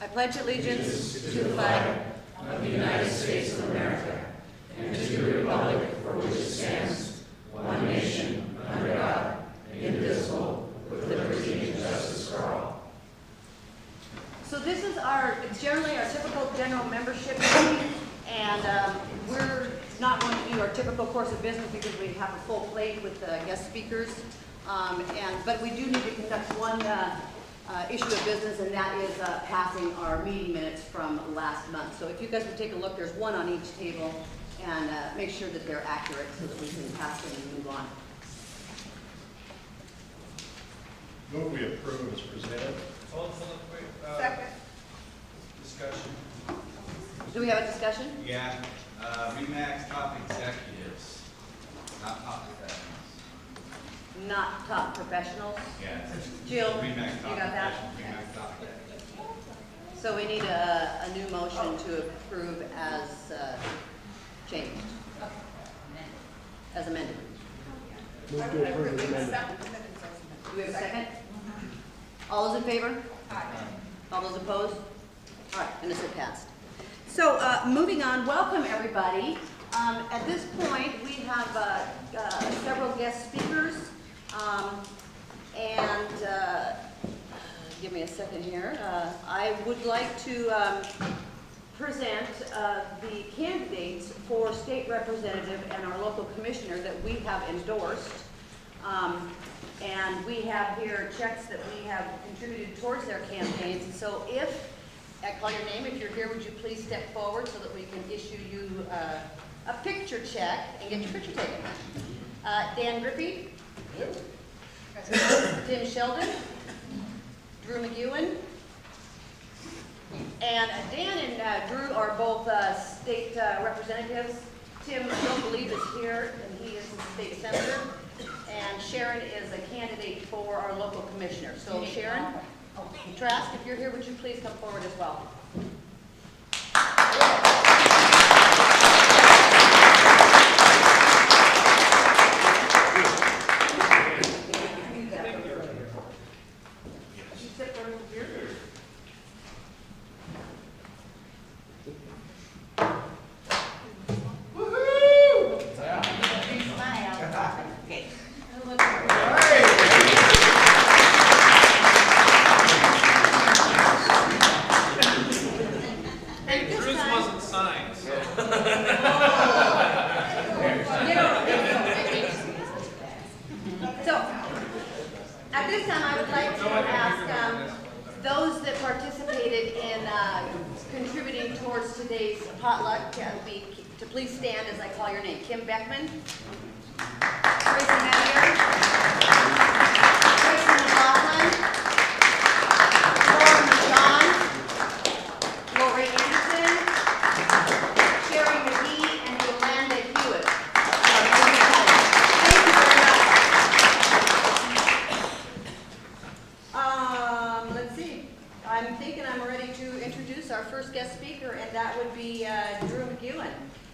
I pledge allegiance to the flag of the United States of America and to the republic for which it stands, one nation, under God, indivisible, with liberty and justice for all. So this is it's generally our typical general membership meeting, and we're not going to do our typical course of business because we have a full plate with guest speakers. But we do need to conduct one issue of business, and that is passing our meeting minutes from last month. So if you guys would take a look, there's one on each table, and make sure that they're accurate so that we can pass them and move on. Move we approve as presented. Hold on, wait. Second. Discussion. Do we have a discussion? Yeah. Remax top executives, not top professionals. Not top professionals. Yeah. Jill, Remax top you got that? Remax top executives. So we need a new motion to approve as changed, as amended. Move to approve as amended. Do we have a second? All those in favor? Aye. All those opposed? All right, and this is passed. So moving on, welcome everybody. At this point, we have several guest speakers, give me a second here. I would like to present the candidates for state representative and our local commissioner that we have endorsed. And we have here checks that we have contributed towards their campaigns. So if I call your name, if you're here, would you please step forward so that we can issue you a picture check and get your picture taken. Dan Griffey, Tim Sheldon, Drew McEwen, and Dan and Drew are both state representatives. Tim, I don't believe, is here, and he is a state senator. And Sharon is a candidate for our local commissioner. So Sharon Trask, if you're here, would you please come forward as well?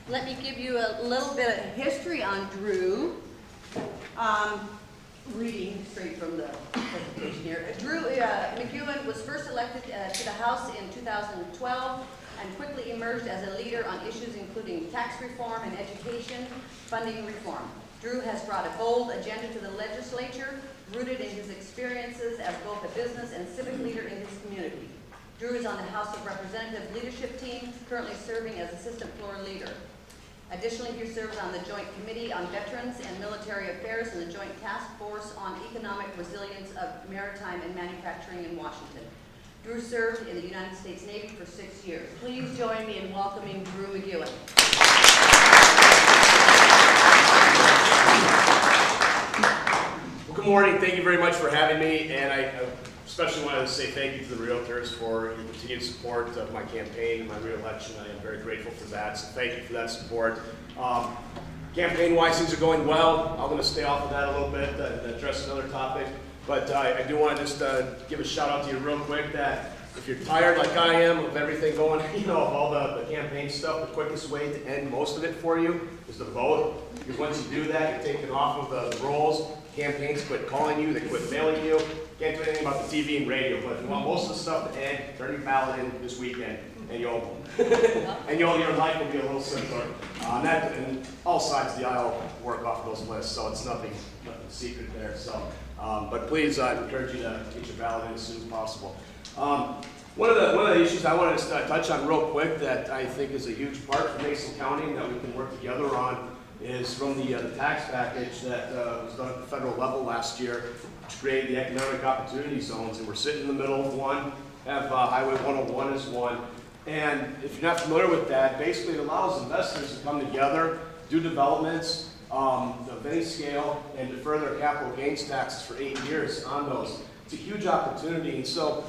Let me give you a little bit of history on Drew. Reading straight from the presentation here. Drew McEwen was first elected to the House in 2012 and quickly emerged as a leader on issues including tax reform and education funding reform. Drew has brought a bold agenda to the legislature, rooted in his experiences as both a business and civic leader in his community. Drew is on the House of Representatives leadership team, currently serving as assistant floor leader. Additionally, he serves on the Joint Committee on Veterans and Military Affairs and the Joint Task Force on Economic Resilience of Maritime and Manufacturing in Washington. Drew served in the United States Navy for 6 years. Please join me in welcoming Drew McEwen. Well, good morning. Thank you very much for having me, and I especially wanted to say thank you to the Realtors for your continued support of my campaign, my re-election. I am very grateful for that, so thank you for that support. Campaign-wise, things are going well. I'm going to stay off of that a little bit and address another topic, but I do want to just give a shout out to you real quick that If you're tired like I am of everything going, of all the campaign stuff, the quickest way to end most of it for you is to vote. Because once you do that, you're taken off of the rolls. Campaigns quit calling you, they quit mailing you. Can't do anything about the TV and radio, but if you want most of the stuff to end, turn your ballot in this weekend, and your life will be a little simpler. And all sides of the aisle work off those lists, so it's nothing secret there. So, but please, I encourage you to get your ballot in as soon as possible. One of the issues I wanted to touch on real quick that I think is a huge part for Mason County and that we can work together on is from the tax package that was done at the federal level last year, which created the economic opportunity zones, and we're sitting in the middle of one, have Highway 101 as one. And if you're not familiar with that, basically it allows investors to come together, do developments of any scale, and defer their capital gains taxes for 8 years on those. It's a huge opportunity, and so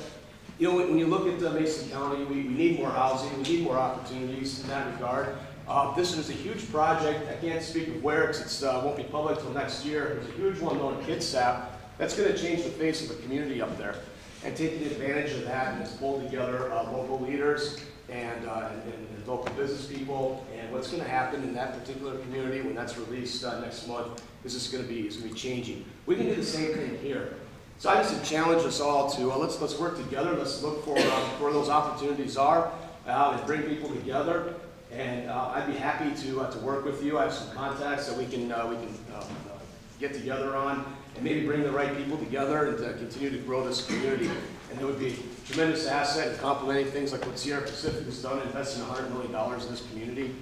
when you look at Mason County, we need more housing, we need more opportunities in that regard. This is a huge project. I can't speak of where because it won't be public until next year. There's a huge one known as Kitsap that's going to change the face of the community up there. And taking advantage of that, and it's pulled together local leaders and local business people. And what's going to happen in that particular community when that's released next month is it's going to be changing. We can do the same thing here. So I just challenge us all to let's work together. Let's look for where those opportunities are and bring people together. And I'd be happy to work with you. I have some contacts that we can get together on and maybe bring the right people together and continue to grow this community. And it would be a tremendous asset and complementing things like what Sierra Pacific has done, investing $100 million in this community.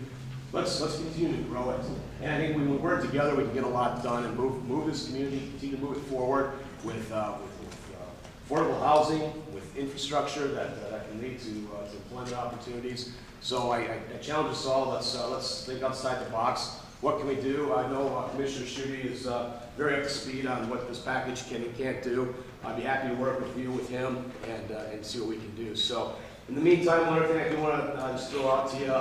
Let's continue to grow it. And I think when we work together, we can get a lot done and move this community, continue to move it forward with affordable housing, with infrastructure that can lead to employment opportunities. So I challenge us all. Let's think outside the box. What can we do? I know Commissioner Schutte is very up to speed on what this package can and can't do. I'd be happy to work with you, with him, and see what we can do. So in the meantime, one other thing I do want to just throw out to you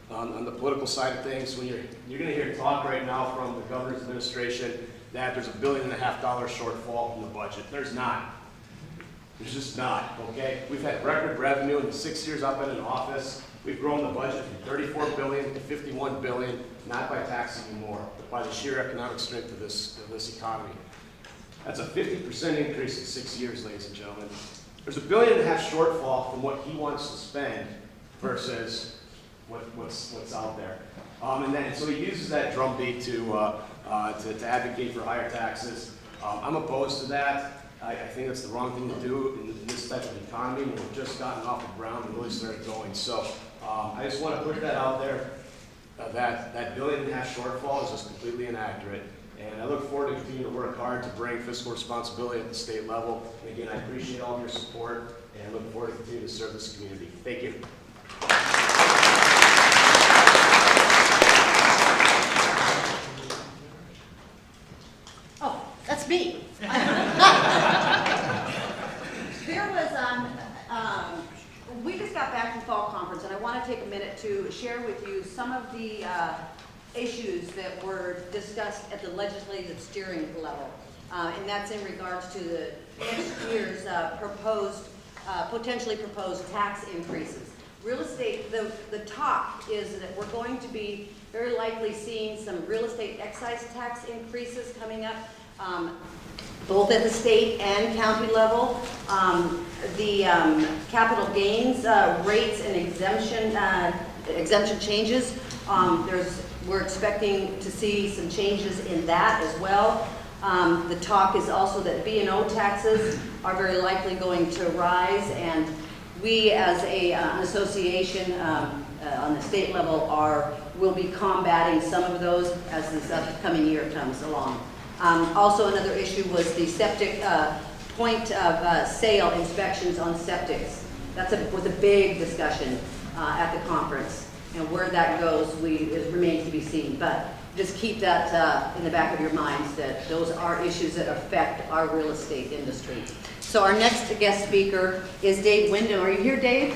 on the political side of things, when you're going to hear talk right now from the governor's administration that there's $1.5 billion shortfall in the budget. There's not. There's just not, okay? We've had record revenue in the 6 years I've been in office. We've grown the budget from $34 billion to $51 billion, not by tax anymore, but by the sheer economic strength of this economy. That's a 50% increase in 6 years, ladies and gentlemen. There's $1.5 billion shortfall from what he wants to spend versus what's out there. And so he uses that drumbeat to advocate for higher taxes. I'm opposed to that. I think that's the wrong thing to do in this type of economy when we've just gotten off the ground and really started going. So I just want to put that out there, that $1.5 billion shortfall is just completely inaccurate. And I look forward to continuing to work hard to bring fiscal responsibility at the state level. And again, I appreciate all of your support and I look forward to continuing to serve this community. Thank you. Oh, that's me. There was, we just got back from fall conference, and I want to take a minute to share with you some of the issues that were discussed at the legislative steering level, and that's in regards to the next year's potentially proposed tax increases. Real estate, the talk is that we're going to be very likely seeing some real estate excise tax increases coming up, both at the state and county level. The capital gains rates and exemption changes, we're expecting to see some changes in that as well. The talk is also that B&O taxes are very likely going to rise, and we as an association on the state level will be combating some of those as this upcoming year comes along. Also another issue was the septic point of sale inspections on septics. That was a big discussion at the conference, and where that goes remains to be seen. But just keep that in the back of your minds that those are issues that affect our real estate industry. So our next guest speaker is Dave Wyndham. Are you here, Dave?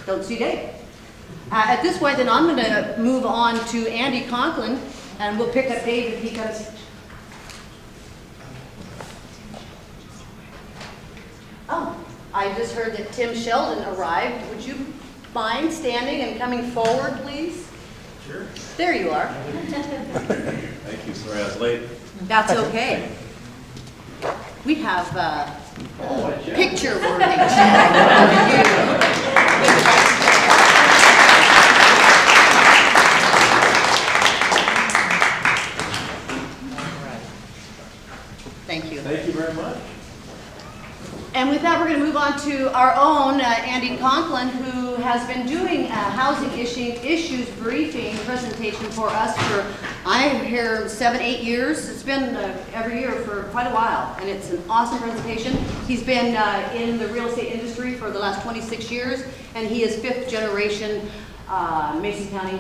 Don't see Dave. At this point, then I'm going to move on to Andy Conklin, and we'll pick up Dave if he comes. I just heard that Tim Sheldon arrived. Would you mind standing and coming forward, please? Sure. There you are. Thank you, sorry I was late. That's okay. We have picture-worthy chat Thank you. Thank you very much. And with that, we're going to move on to our own Andy Conklin, who has been doing a housing issues briefing presentation for us for, I'm here 7-8 years. It's been every year for quite a while, and it's an awesome presentation. He's been in the real estate industry for the last 26 years, and he is 5th generation Mason County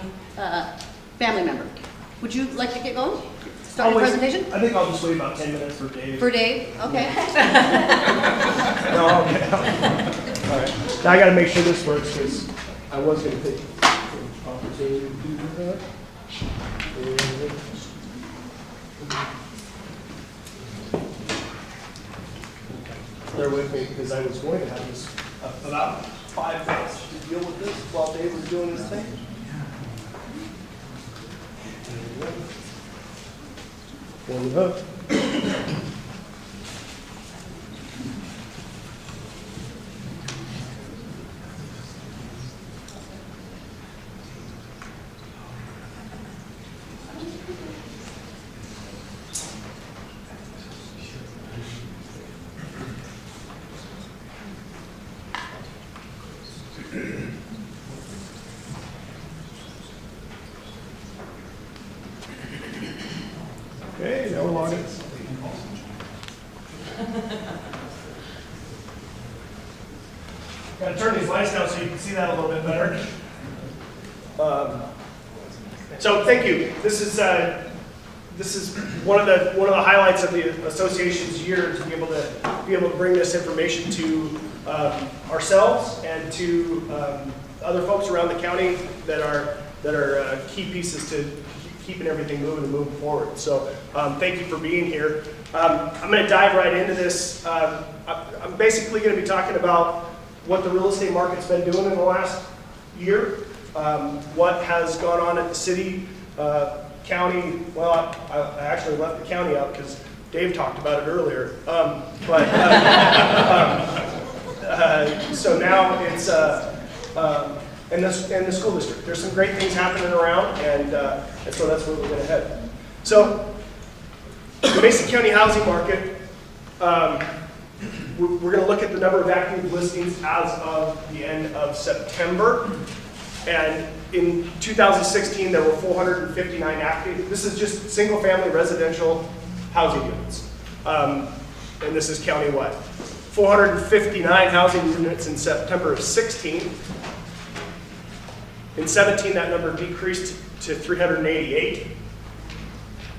family member. Would you like to get going? Start your presentation? I think I'll just wait about 10 minutes for Dave. For Dave? Okay. No, okay. All right. Now I got to make sure this works because I was going to take the opportunity to do that. Bear with me because I was going to have this about 5 minutes to deal with this while Dave was doing his thing. Pull it up. Okay, now we're logging. Got to turn these lights down so you can see that a little bit better. So thank you. This is one of the highlights of the association's year to be able to bring this information to ourselves and to other folks around the county that are key pieces to keeping everything moving and moving forward. So thank you for being here. I'm going to dive right into this. I'm basically going to be talking about what the real estate market's been doing in the last year, what has gone on at the city, county. Well, I actually left the county out because Dave talked about it earlier. So now it's and the school district. There's some great things happening around, and so that's where we're going to head. So the Mason County housing market, we're going to look at the number of active listings as of the end of September. And in 2016, there were 459 active. This is just single-family residential housing units. And this is countywide. 459 housing units in September of 16. In 17, that number decreased to 388.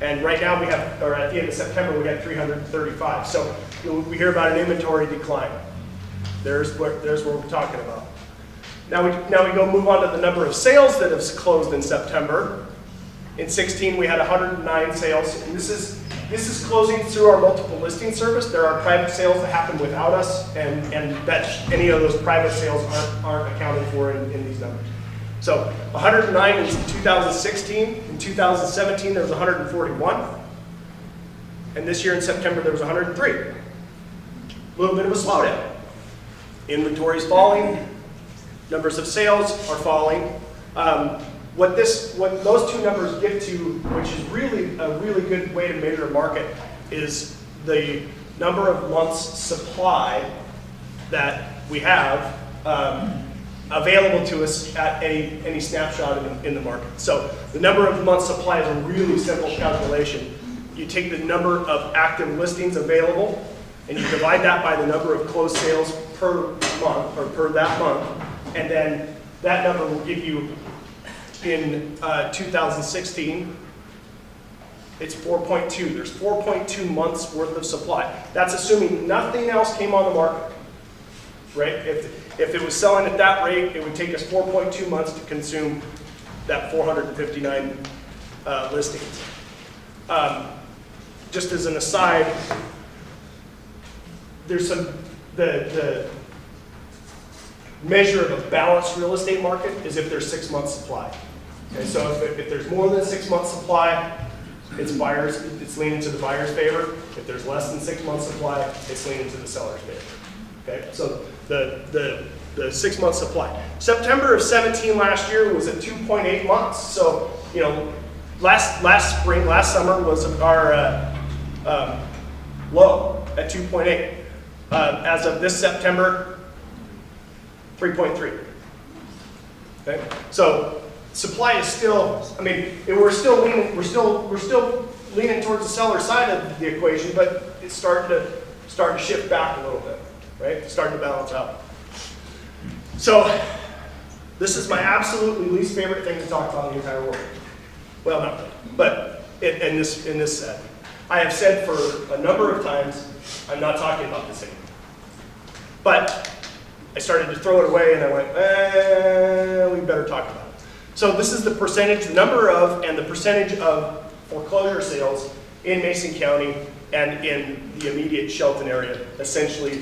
And right now we have, or at the end of September, we had 335. So we hear about an inventory decline. There's what we're talking about. Now we go move on to the number of sales that have closed in September. In 16, we had 109 sales. And this is closing through our multiple listing service. There are private sales that happen without us, and that any of those private sales aren't accounted for in these numbers. So 109 in 2016. In 2017, there was 141. And this year in September, there was 103. A little bit of a slowdown. Inventory's falling. Numbers of sales are falling. What those two numbers get to, which is really a really good way to measure a market, is the number of months supply that we have available to us at any snapshot in the market. So the number of months supply is a really simple calculation. You take the number of active listings available and you divide that by the number of closed sales per month or per that month, and then that number will give you in 2016, it's 4.2. There's 4.2 months worth of supply. That's assuming nothing else came on the market, right? If it was selling at that rate, it would take us 4.2 months to consume that 459 listings. Just as an aside, there's some, the measure of a balanced real estate market is if there's 6 months supply. Okay, so if there's more than 6 months supply, it's leaning to the buyer's favor. If there's less than 6 months supply, it's leaning to the seller's favor. Okay, so the 6 month supply. September of 17 last year was at 2.8 months. So, you know, last summer was our low at 2.8. As of this September, 3.3. Okay, so supply is still. I mean, we're still leaning towards the seller side of the equation, but it's starting to shift back a little bit. Right, it's starting to balance out. So this is my absolutely least favorite thing to talk about in the entire world. Well, not really, but in this set, I have said for a number of times, I'm not talking about this anymore. But I started to throw it away, and I went, we better talk about it. So this is the percentage, the number of, and the percentage of foreclosure sales in Mason County and in the immediate Shelton area. Essentially,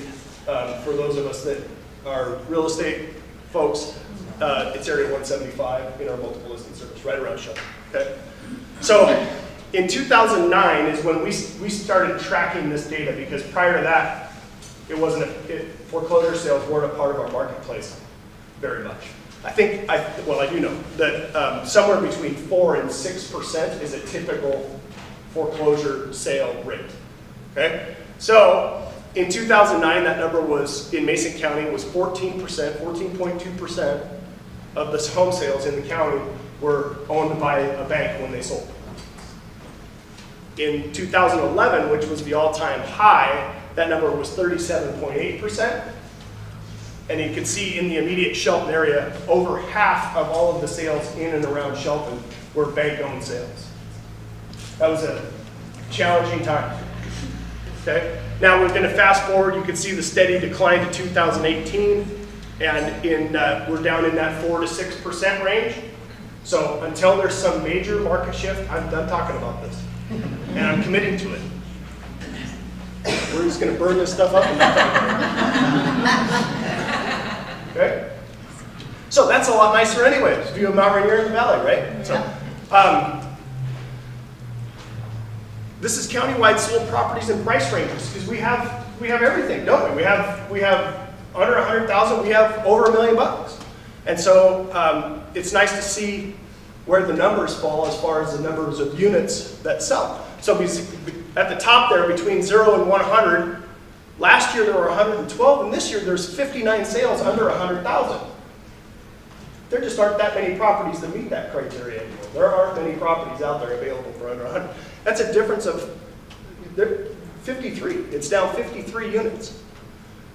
for those of us that are real estate folks, it's area 175 in our multiple listing service, right around Shelton. Okay? So in 2009 is when we started tracking this data, because prior to that, it wasn't foreclosure sales weren't a part of our marketplace very much. I do know that somewhere between 4% and 6% is a typical foreclosure sale rate. Okay, so in 2009, that number was in Mason County was 14%, 14.2% of the home sales in the county were owned by a bank when they sold. In 2011, which was the all-time high, that number was 37.8%. And you can see in the immediate Shelton area, over half of all of the sales in and around Shelton were bank-owned sales. That was a challenging time. Okay? Now we're going to fast forward. You can see the steady decline to 2018, and we're down in that 4 to 6% range. So until there's some major market shift, I'm done talking about this, and I'm committing to it. We're just going to burn this stuff up and not talk about it. Okay? So that's a lot nicer anyways, view of Mount Rainier in the valley, right? So, this is countywide sold properties and price ranges, because we have everything, don't we? We have under 100,000, we have over $1 million. And so it's nice to see where the numbers fall as far as the numbers of units that sell. So at the top there, between 0 and 100, last year there were 112, and this year there's 59 sales under 100,000. There just aren't that many properties that meet that criteria anymore. There aren't many properties out there available for under 100. That's a difference of 53. It's down 53 units.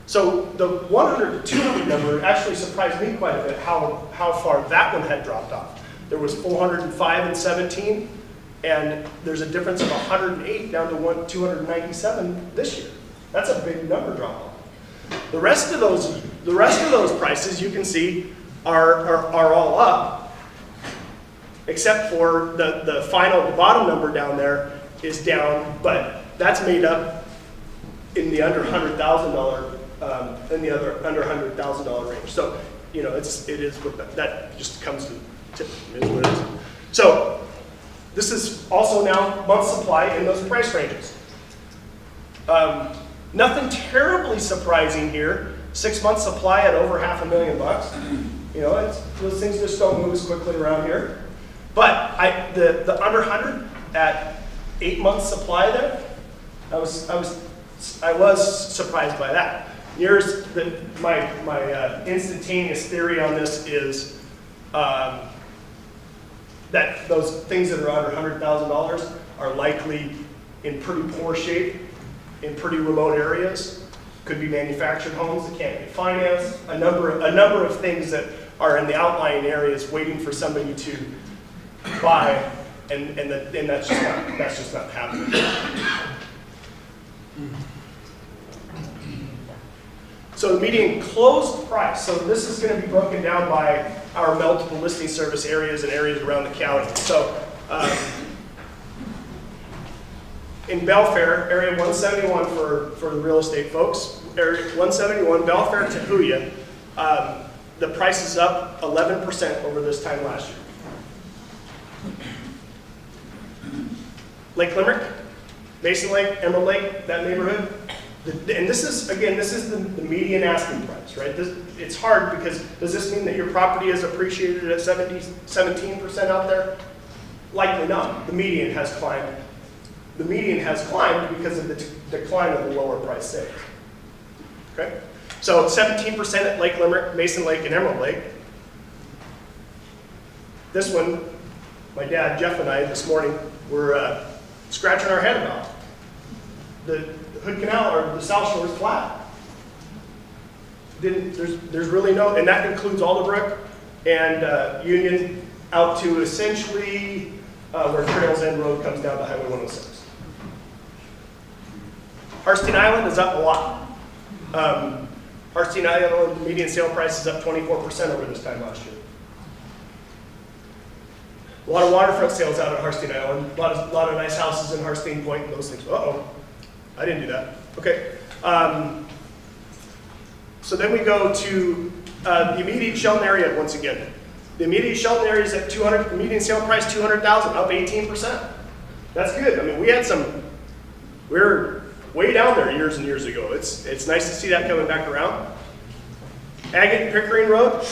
So the 100 to 200 number actually surprised me quite a bit how far that one had dropped off. There was 405 in 17, and there's a difference of 108 down to 297 this year. That's a big number drop off. The rest of those prices you can see are all up, except for the bottom number down there is down, but that's made up in the under $100,000 under $100,000 range. So it is what that just comes to it is what it is. So this is also now month supply in those price ranges. Nothing terribly surprising here. 6 month supply at over $500,000. Those things just don't move as quickly around here. But the under 100 at 8 months supply there, I was surprised by that. My instantaneous theory on this is that those things that are under $100,000 are likely in pretty poor shape, in pretty remote areas. Could be manufactured homes that can't get financed. A number of things that are in the outlying areas waiting for somebody to buy, and that's just not happening. So the median closed price. So this is going to be broken down by our multiple listing service areas and areas around the county. So in Belfair, area 171 for the real estate folks, area 171, Belfair, Tahuya, the price is up 11% over this time last year. Lake Limerick, Mason Lake, Emerald Lake, that neighborhood. And this is, again, this is the median asking price, right? It's hard because does this mean that your property is appreciated at 17% out there? Likely not. The median has climbed. The median has climbed because of the decline of the lower price sales. Okay? So 17% at Lake Limerick, Mason Lake, and Emerald Lake. This one, my dad, Jeff, and I this morning were scratching our head about. The Hood Canal, or the South Shore, is flat. There's really no, and that includes Alderbrook and Union out to essentially where Trails End Road comes down to Highway 106. Harstein Island is up a lot. Harstein Island, the median sale price is up 24% over this time last year. A lot of waterfront sales out at Harstein Island. A lot of nice houses in Harstein Point and those things. Uh-oh, I didn't do that. Okay. So then we go to the immediate Shelton area once again. The immediate Shelton area is at 200, the median sale price 200,000, up 18%. That's good. I mean, we were way down there years and years ago. It's nice to see that coming back around. Agate and Pickering Road,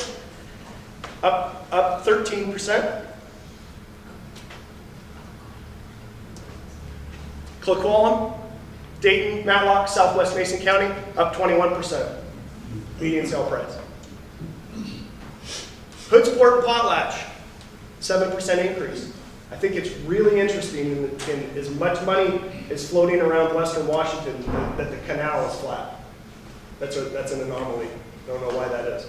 up 13%. Cloqualum, Dayton, Matlock, Southwest Mason County, up 21%. Median sale price. Hoodsport and Potlatch, 7% increase. I think it's really interesting in as much money is floating around Western Washington that the canal is flat. That's an anomaly. I don't know why that is.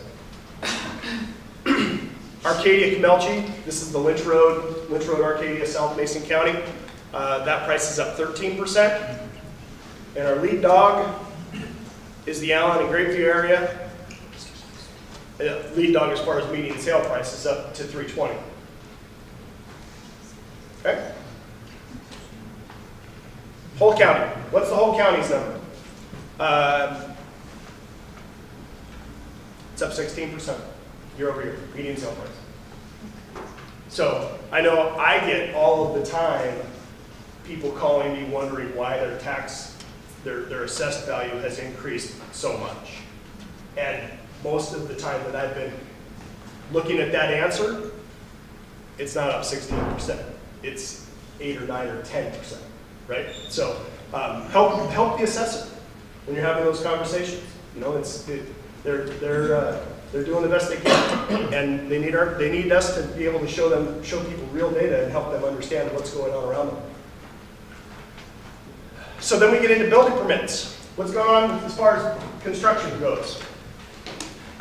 Arcadia, Camelchie, this is the Lynch Road, Arcadia, South Mason County. That price is up 13%. And our lead dog is the Allen and Grapeview area. Lead dog as far as median sale price is up to $320. Okay? Whole county. What's the whole county's number? It's up 16% year over year, median sale price. So I know I get all of the time people calling me wondering why their assessed value has increased so much. And most of the time that I've been looking at that answer, it's not up 16%. It's 8 or 9 or 10%, right? So help the assessor when you're having those conversations. You know, they're doing the best they can, and they need us to be able to show people real data and help them understand what's going on around them. So then we get into building permits. What's going on as far as construction goes?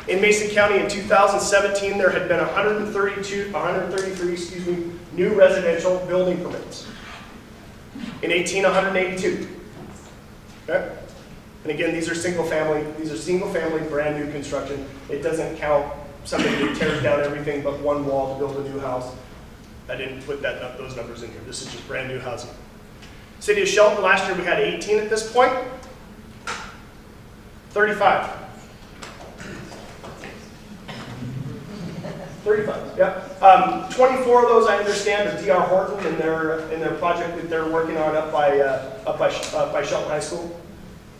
In Mason County in 2017, there had been 133 new residential building permits. In 18, 182. Okay? And again, these are single family brand new construction. It doesn't count somebody who tears down everything but one wall to build a new house. I didn't put those numbers in here. This is just brand new housing. City of Shelton, last year we had 18 at this point. 35. 35, yeah. 24 of those I understand are D.R. Horton in their project that they're working on up by Shelton High School,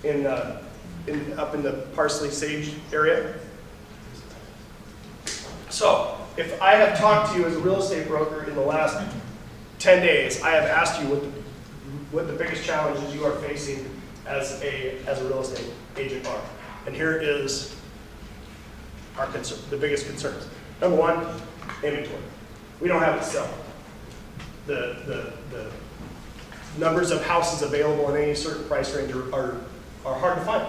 up in the Parsley Sage area. So, if I have talked to you as a real estate broker in the last 10 days, I have asked you what the biggest challenges you are facing as a real estate agent are. And here is the biggest concerns. Number one, inventory. We don't have it to sell. The numbers of houses available in any certain price range are hard to find.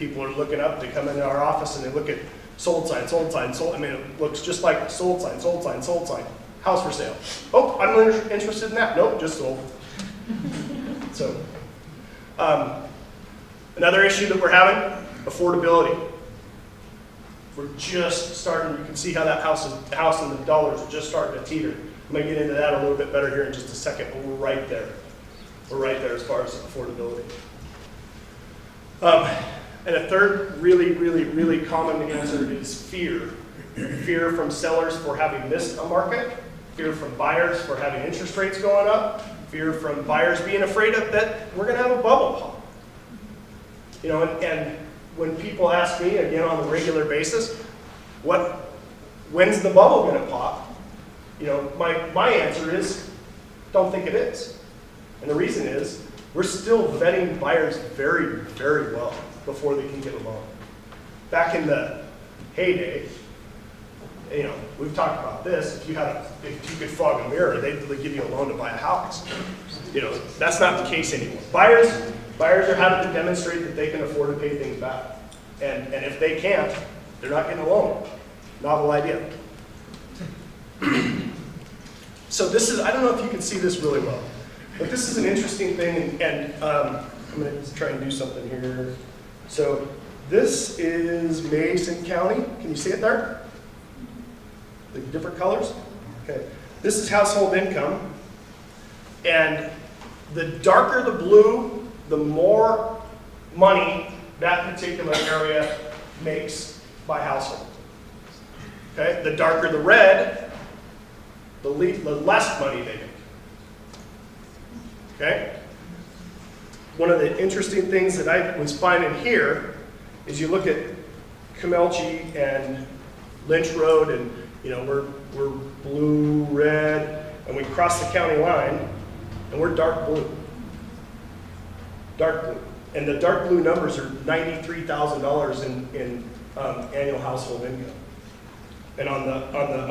People are looking up, they come into our office and they look at sold sign, sold sign, sold. I mean, it looks just like sold sign, sold sign, sold sign. House for sale. Oh, I'm interested in that. Nope, just sold. So, another issue that we're having, affordability. We're just starting, you can see how that house and the dollars are just starting to teeter. I'm going to get into that a little bit better here in just a second, but we're right there. We're right there as far as affordability. And a third really common answer is fear fear from sellers for having missed a market, fear from buyers for having interest rates going up, fear from buyers being afraid of that we're going to have a bubble pop. You know, and when people ask me, again on a regular basis, when's the bubble going to pop? You know, my answer is, don't think it is. And the reason is, we're still vetting buyers very, very well before they can get a loan. Back in the heyday, you know, we've talked about this, if you could fog a mirror, they'd give you a loan to buy a house. You know, that's not the case anymore. Buyers are having to demonstrate that they can afford to pay things back. And if they can't, they're not getting a loan. Novel idea. So this is, I don't know if you can see this really well, but this is an interesting thing, and I'm going to try and do something here. So this is Mason County. Can you see it there? The different colors? Okay. This is household income. And the darker the blue, the more money that particular area makes by household. Okay? The darker the red, the less money they make. Okay? One of the interesting things that I was finding here is you look at Camelchi and Lynch Road, and you know we're blue, red, and we cross the county line, and we're dark blue. Dark blue. And the dark blue numbers are $93,000 in annual household income. And on the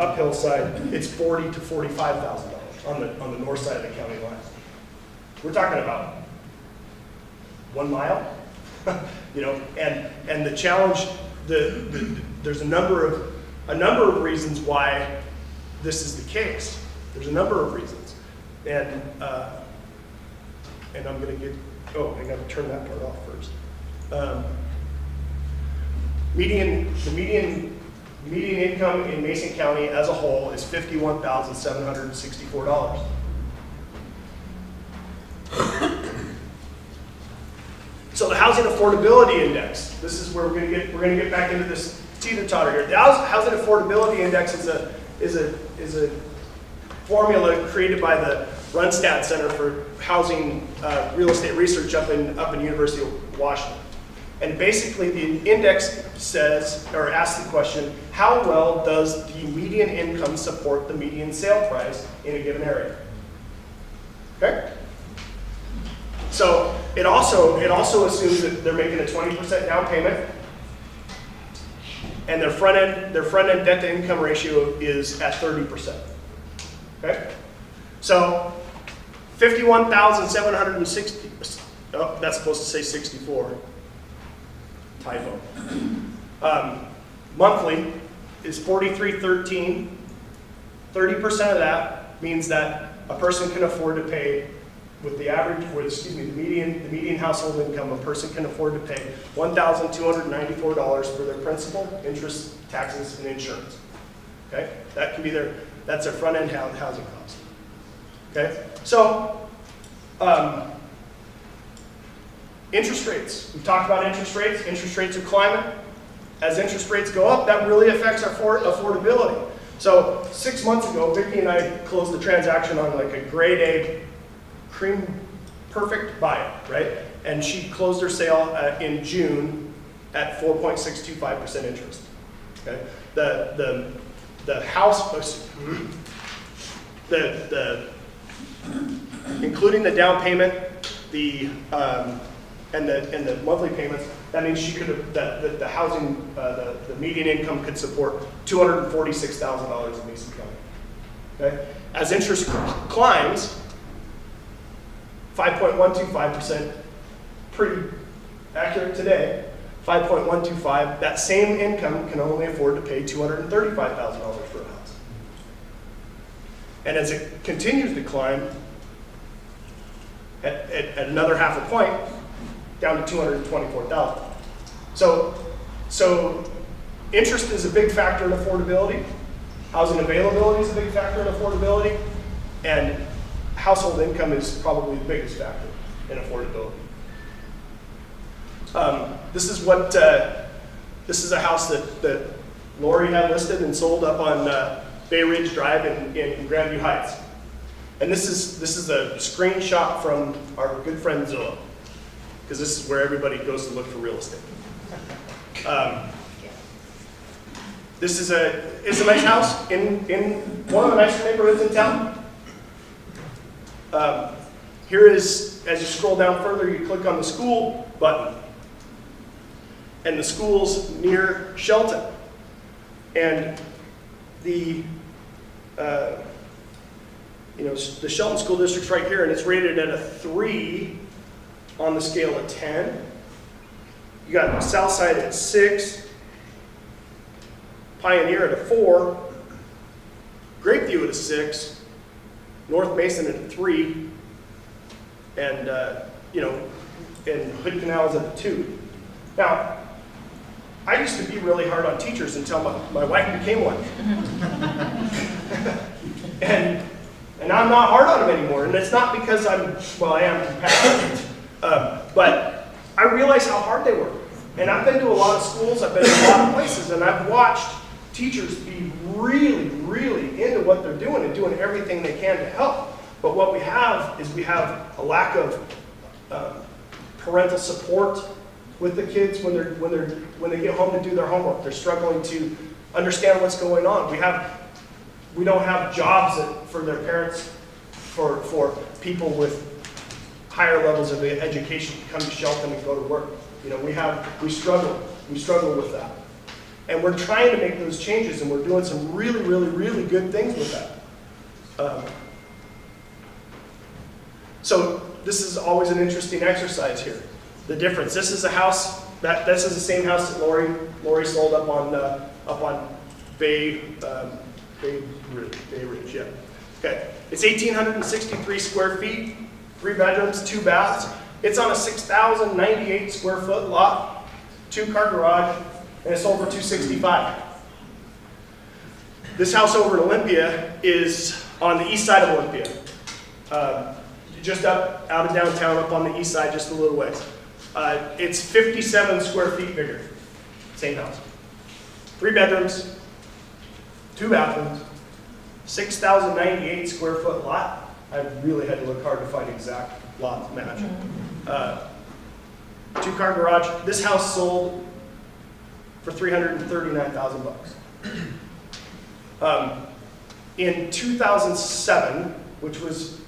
uphill side, it's $40,000 to $45,000 on the north side of the county line. We're talking about 1 mile, you know, and the challenge, there's a number of reasons why this is the case. There's a number of reasons, and I'm going to get. Oh, I got to turn that part off first. The median income in Mason County as a whole is $51,764. So the housing affordability index. This is where we're going to get back into this teeter-totter here. The housing affordability index is a formula created by the Runstad Center for Housing Real Estate Research up in University of Washington. And basically the index says, or asks the question, how well does the median income support the median sale price in a given area? Okay? So it also assumes that they're making a 20% down payment, and their front end debt to income ratio is at 30%. Okay? So 51,760. Oh, that's supposed to say 64. Typo. Monthly is 4313. 30% of that means that a person can afford to pay, with the average, the median household income, a person can afford to pay $1,294 for their principal, interest, taxes, and insurance. Okay, that can be that's their front end housing cost. Okay, so interest rates. We've talked about interest rates. Interest rates are climbing. As interest rates go up, that really affects our affordability. So 6 months ago, Vicki and I closed the transaction on like a grade A, cream perfect buyer, right? And she closed her sale in June at 4.625% interest. Okay, the house, including the down payment, and the monthly payments, that means she could have, the housing, the median income could support $246,000 in Mason County. Okay? As interest climbs, 5.125%, pretty accurate today, 5.125, that same income can only afford to pay $235,000 for a house. And as it continues to climb, at another half a point, down to $224,000. So interest is a big factor in affordability. Housing availability is a big factor in affordability. And household income is probably the biggest factor in affordability. This is a house that Lori had listed and sold up on Bay Ridge Drive in Grandview Heights. And this is a screenshot from our good friend Zillow, because this is where everybody goes to look for real estate. This is it's a nice house in one of the nicer neighborhoods in town. Here is, as you scroll down further, you click on the school button. And the school's near Shelton. And the the Shelton School District's right here, and it's rated at a 3 on the scale of 10. You got Southside at 6, Pioneer at a 4, Grapeview at a 6, North Mason at a 3, and and Hood Canal is at a 2. Now, I used to be really hard on teachers until my wife became one. and I'm not hard on them anymore. And it's not because I am compassionate. But I realize how hard they work. And I've been to a lot of schools, I've been to a lot of places, and I've watched teachers be really, really into what they're doing and doing everything they can to help. But what we have is a lack of parental support with the kids when they get home to do their homework. They're struggling to understand what's going on. We don't have jobs for their parents, for people with higher levels of education to come to Shelton and go to work. We struggle with that. And we're trying to make those changes, and we're doing some really, really, really good things with that. So this is always an interesting exercise here. The difference. This is a house this is the same house that Lori sold up on Bay Ridge. Yeah. Okay. It's 1,863 square feet, 3 bedrooms, 2 baths. It's on a 6,098 square foot lot, 2-car garage, and it's sold for $265. This house over in Olympia is on the east side of Olympia, just out of downtown, up on the east side, just a little ways. It's 57 square feet bigger, same house. 3 bedrooms, 2 bathrooms, 6,098 square foot lot. I really had to look hard to find exact lot to match. 2-car garage. This house sold for $339,000. In 2007, which was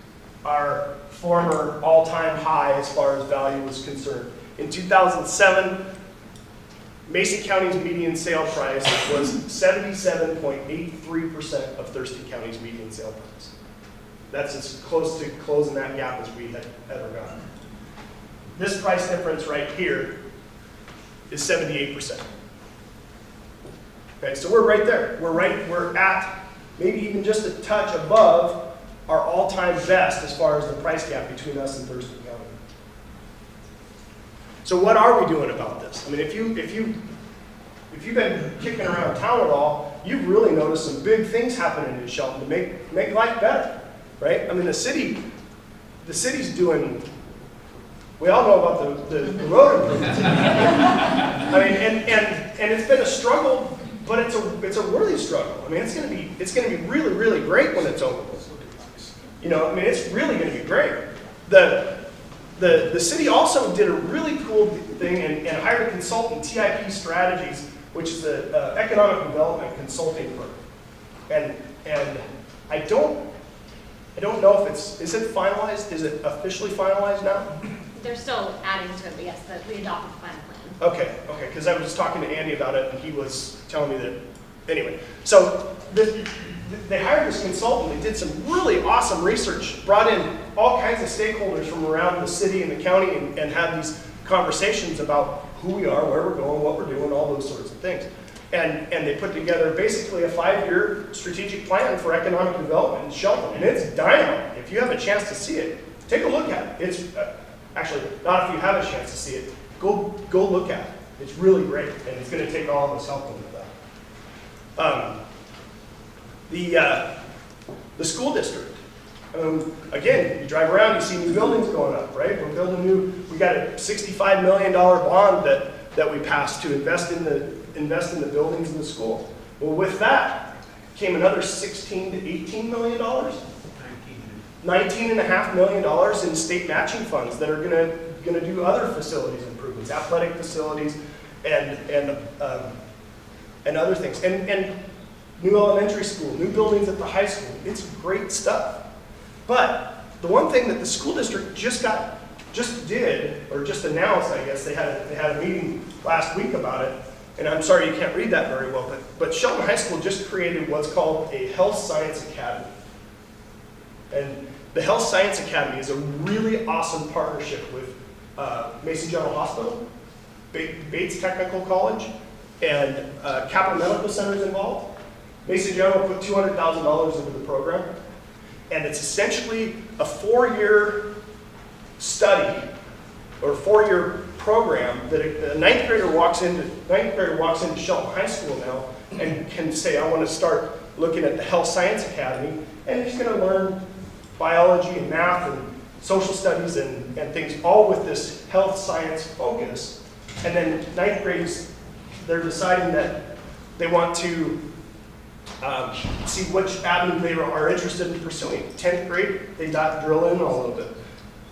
our former all-time high as far as value was concerned. In 2007, Mason County's median sale price was 77.83% of Thurston County's median sale price. That's as close to closing that gap as we had ever gotten. This price difference right here is 78%. Okay, so we're right there. We're at maybe even just a touch above our all-time best as far as the price gap between us and Thurston County. So what are we doing about this? I mean, if you've been kicking around town at all, you've really noticed some big things happening in Shelton to make life better, right? I mean, the city's doing. We all know about the road improvements. I mean, and it's been a struggle, but it's a worthy struggle. I mean, it's going to be really, really great when it's over. I mean, it's really going to be great. The city also did a really cool thing and hired a consultant, TIP Strategies, which is an economic development consulting firm. And I don't know if is it finalized? Is it officially finalized now? They're still adding to it, but yes, we adopted the final plan. Okay, because I was talking to Andy about it, and he was telling me that. Anyway, so they hired this consultant. They did some really awesome research, brought in all kinds of stakeholders from around the city and the county, and had these conversations about who we are, where we're going, what we're doing, all those sorts of things. And they put together basically a 5-year strategic plan for economic development in Shelton, and it's dynamite. If you have a chance to see it, take a look at it. It's actually not if you have a chance to see it. Go look at it. It's really great, and it's going to take all of us helping with that. The school district. Again, you drive around, you see new buildings going up, right? We got a $65 million bond that we passed to invest in the buildings in the school. Well, with that came another $16 to $18 million, $19.5 million in state matching funds that are gonna do other facilities improvements, athletic facilities, and other things, and new elementary school, new buildings at the high school. It's great stuff. But the one thing that the school district just announced, I guess they had a meeting last week about it, and I'm sorry you can't read that very well, but Shelton High School just created what's called a Health Science Academy. And the Health Science Academy is a really awesome partnership with Mason General Hospital, Bates Technical College, and Capital Medical Center is involved. Mason General put $200,000 into the program, and it's essentially a 4-year study or 4-year program that a ninth grader walks into Shelton High School now and can say, I want to start looking at the Health Science Academy, and he's going to learn biology and math and social studies and things, all with this health science focus. And then ninth grades, they're deciding that they want to see which avenue they are interested in pursuing. 10th grade, they drill in a little bit.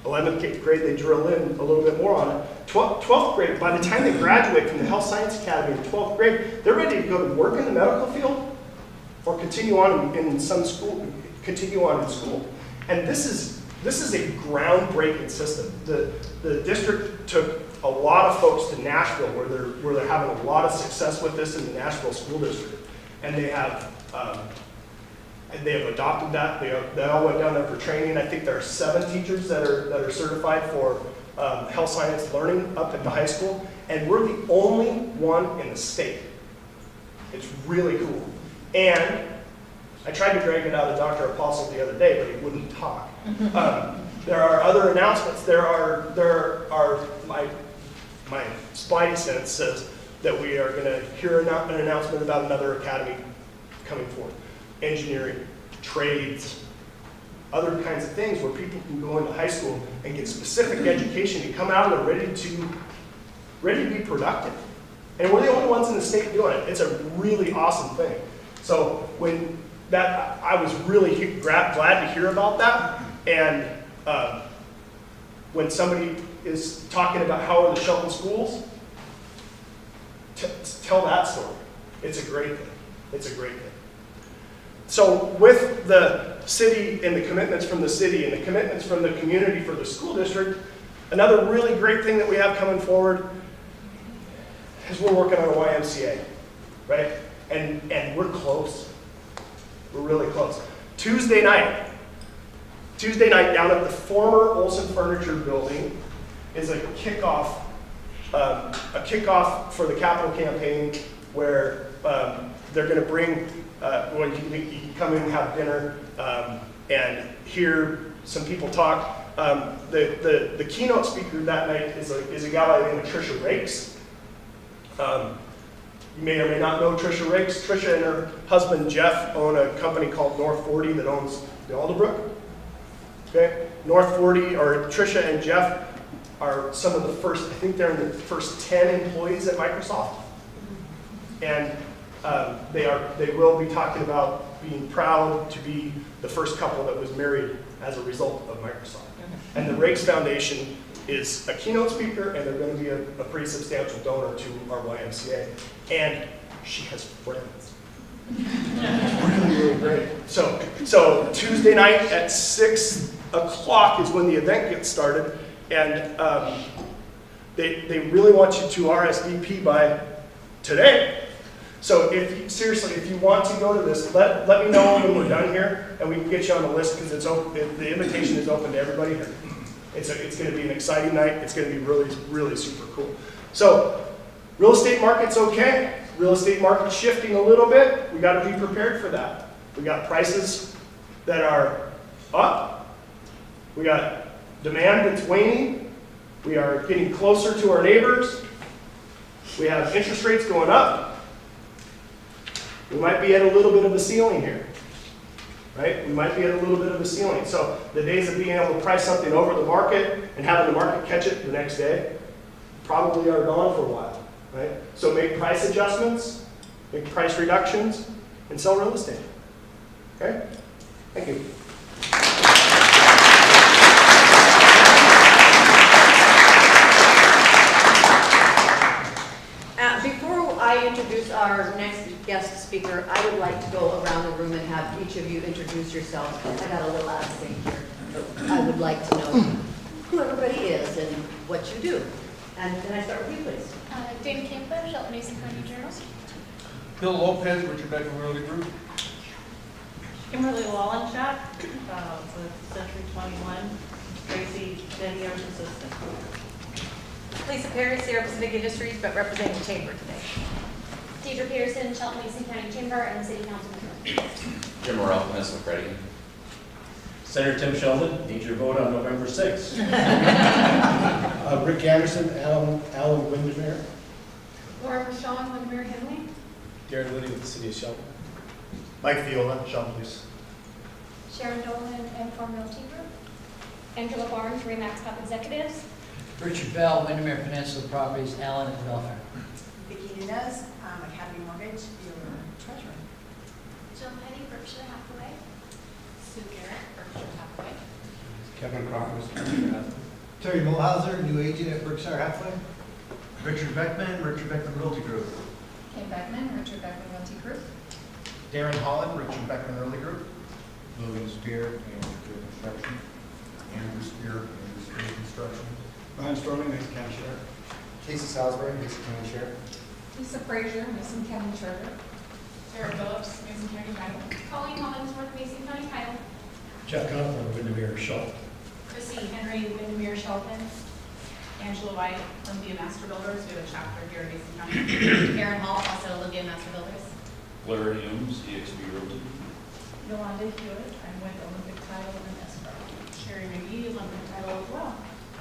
11th grade, they drill in a little bit more on it. 12th grade, by the time they graduate from the Health Science Academy in 12th grade, they're ready to go to work in the medical field or continue on in school. And this is a groundbreaking system. The district took a lot of folks to Nashville where they're having a lot of success with this in the Nashville School District. And they have adopted that. They all went down there for training. I think there are 7 teachers that are certified for health science learning up at the high school, and we're the only one in the state. It's really cool. And I tried to drag it out of Dr. Apostle the other day, but he wouldn't talk. There are other announcements. There are my spidey sense says that we are going to hear an announcement about another academy coming forth. Engineering, trades, other kinds of things where people can go into high school and get specific education and come out and they're ready to be productive. And we're the only ones in the state doing it. It's a really awesome thing. So I was really glad to hear about that. And when somebody is talking about how are the Shelton schools, tell that story. It's a great thing. It's a great thing. So with the city and the commitments from the city and the commitments from the community for the school district, another really great thing that we have coming forward is we're working on a YMCA, right? And we're close. We're really close. Tuesday night down at the former Olson Furniture Building is a kickoff for the capital campaign where they're going to bring, you can come in and have dinner and hear some people talk. The keynote speaker that night is a guy by the name of Trisha Rakes. You may or may not know Trisha Rakes. Trisha and her husband Jeff own a company called North 40 that owns the Alderbrook. Okay, North 40, or Trisha and Jeff are some of the first, I think they're in the first 10 employees at Microsoft. And they will be talking about being proud to be the first couple that was married as a result of Microsoft. And the Rakes Foundation is a keynote speaker, and they're going to be a pretty substantial donor to our YMCA. And she has friends. Really, really great. So Tuesday night at 6 o'clock is when the event gets started, and they really want you to RSVP by today. So if you want to go to this, let me know when we're done here, and we can get you on the list because it's open. The invitation is open to everybody here. It's going to be an exciting night. It's going to be really, really super cool. So real estate market's okay. Real estate market's shifting a little bit. We got to be prepared for that. We got prices that are up. We got demand that's waning. We are getting closer to our neighbors. We have interest rates going up. We might be at a little bit of a ceiling here, right? We might be at a little bit of a ceiling. So the days of being able to price something over the market and having the market catch it the next day probably are gone for a while, right? So make price adjustments. make price reductions, and sell real estate. Okay? Thank you. Before I introduce our next guest speaker, I would like to go around the room and have each of you introduce yourselves. I got a little out of sync here. I would like to know who everybody is and what you do. And can I start with you, please? David Campo, Shelton Mason County Journal. Bill Lopez, Richard Beckman Realty Group. Kimberly Wallenshot, with Century 21, Tracy Denier's assistant. Lisa Perry, Sierra Pacific Industries, but representing the chamber today. Deidre Pearson, Shelton Mason County Chamber, and City Council member. Jim Morrell, Peninsula Credit Union. Senator Tim Sheldon, need your vote on November 6th. Rick Anderson, Alan Windermere. Laura Rashawn, Windermere Henley. Gary Liddy with the City of Shelton. Mike Viola, Shelton Police. Sharon Dolan, and Farm Realty Group. Angela Barnes, Remax Top Executives. Richard Bell, Windermere Peninsula Properties, Allen and Welfare. Vicki Nunez, Academy Mortgage, your treasurer. Jill Penny, Berkshire Hathaway. Sue Garrett, Berkshire Hathaway. Kevin Crawford. Terry Mulhauser, new agent at Berkshire Hathaway. Richard Beckman Realty Group. Kim Beckman, Richard Beckman Realty Group. Darren Holland, Richard Beckman Realty Group. Logan Spear, Andrew Construction. Andrew Spear Construction. Brian Storling, Mason County Sheriff. Casey Salisbury, Mason County Sheriff. Lisa Frazier, Mason County Treasurer. Sarah Phillips, Mason County Title. Colleen Hollingsworth, Mason County Title. Jeff Conklin, Windermere, Shelton. Chrissy Henry, Windermere Shelton. Angela White, Olympia Master Builders, we have a chapter here in Mason County. Karen Hall, also Olympia Master Builders. Larry Humes, EXP Realty. Yolanda Hewitt, I'm with Olympic Title and Escrow. Sherry McGee, Olympic Title as well.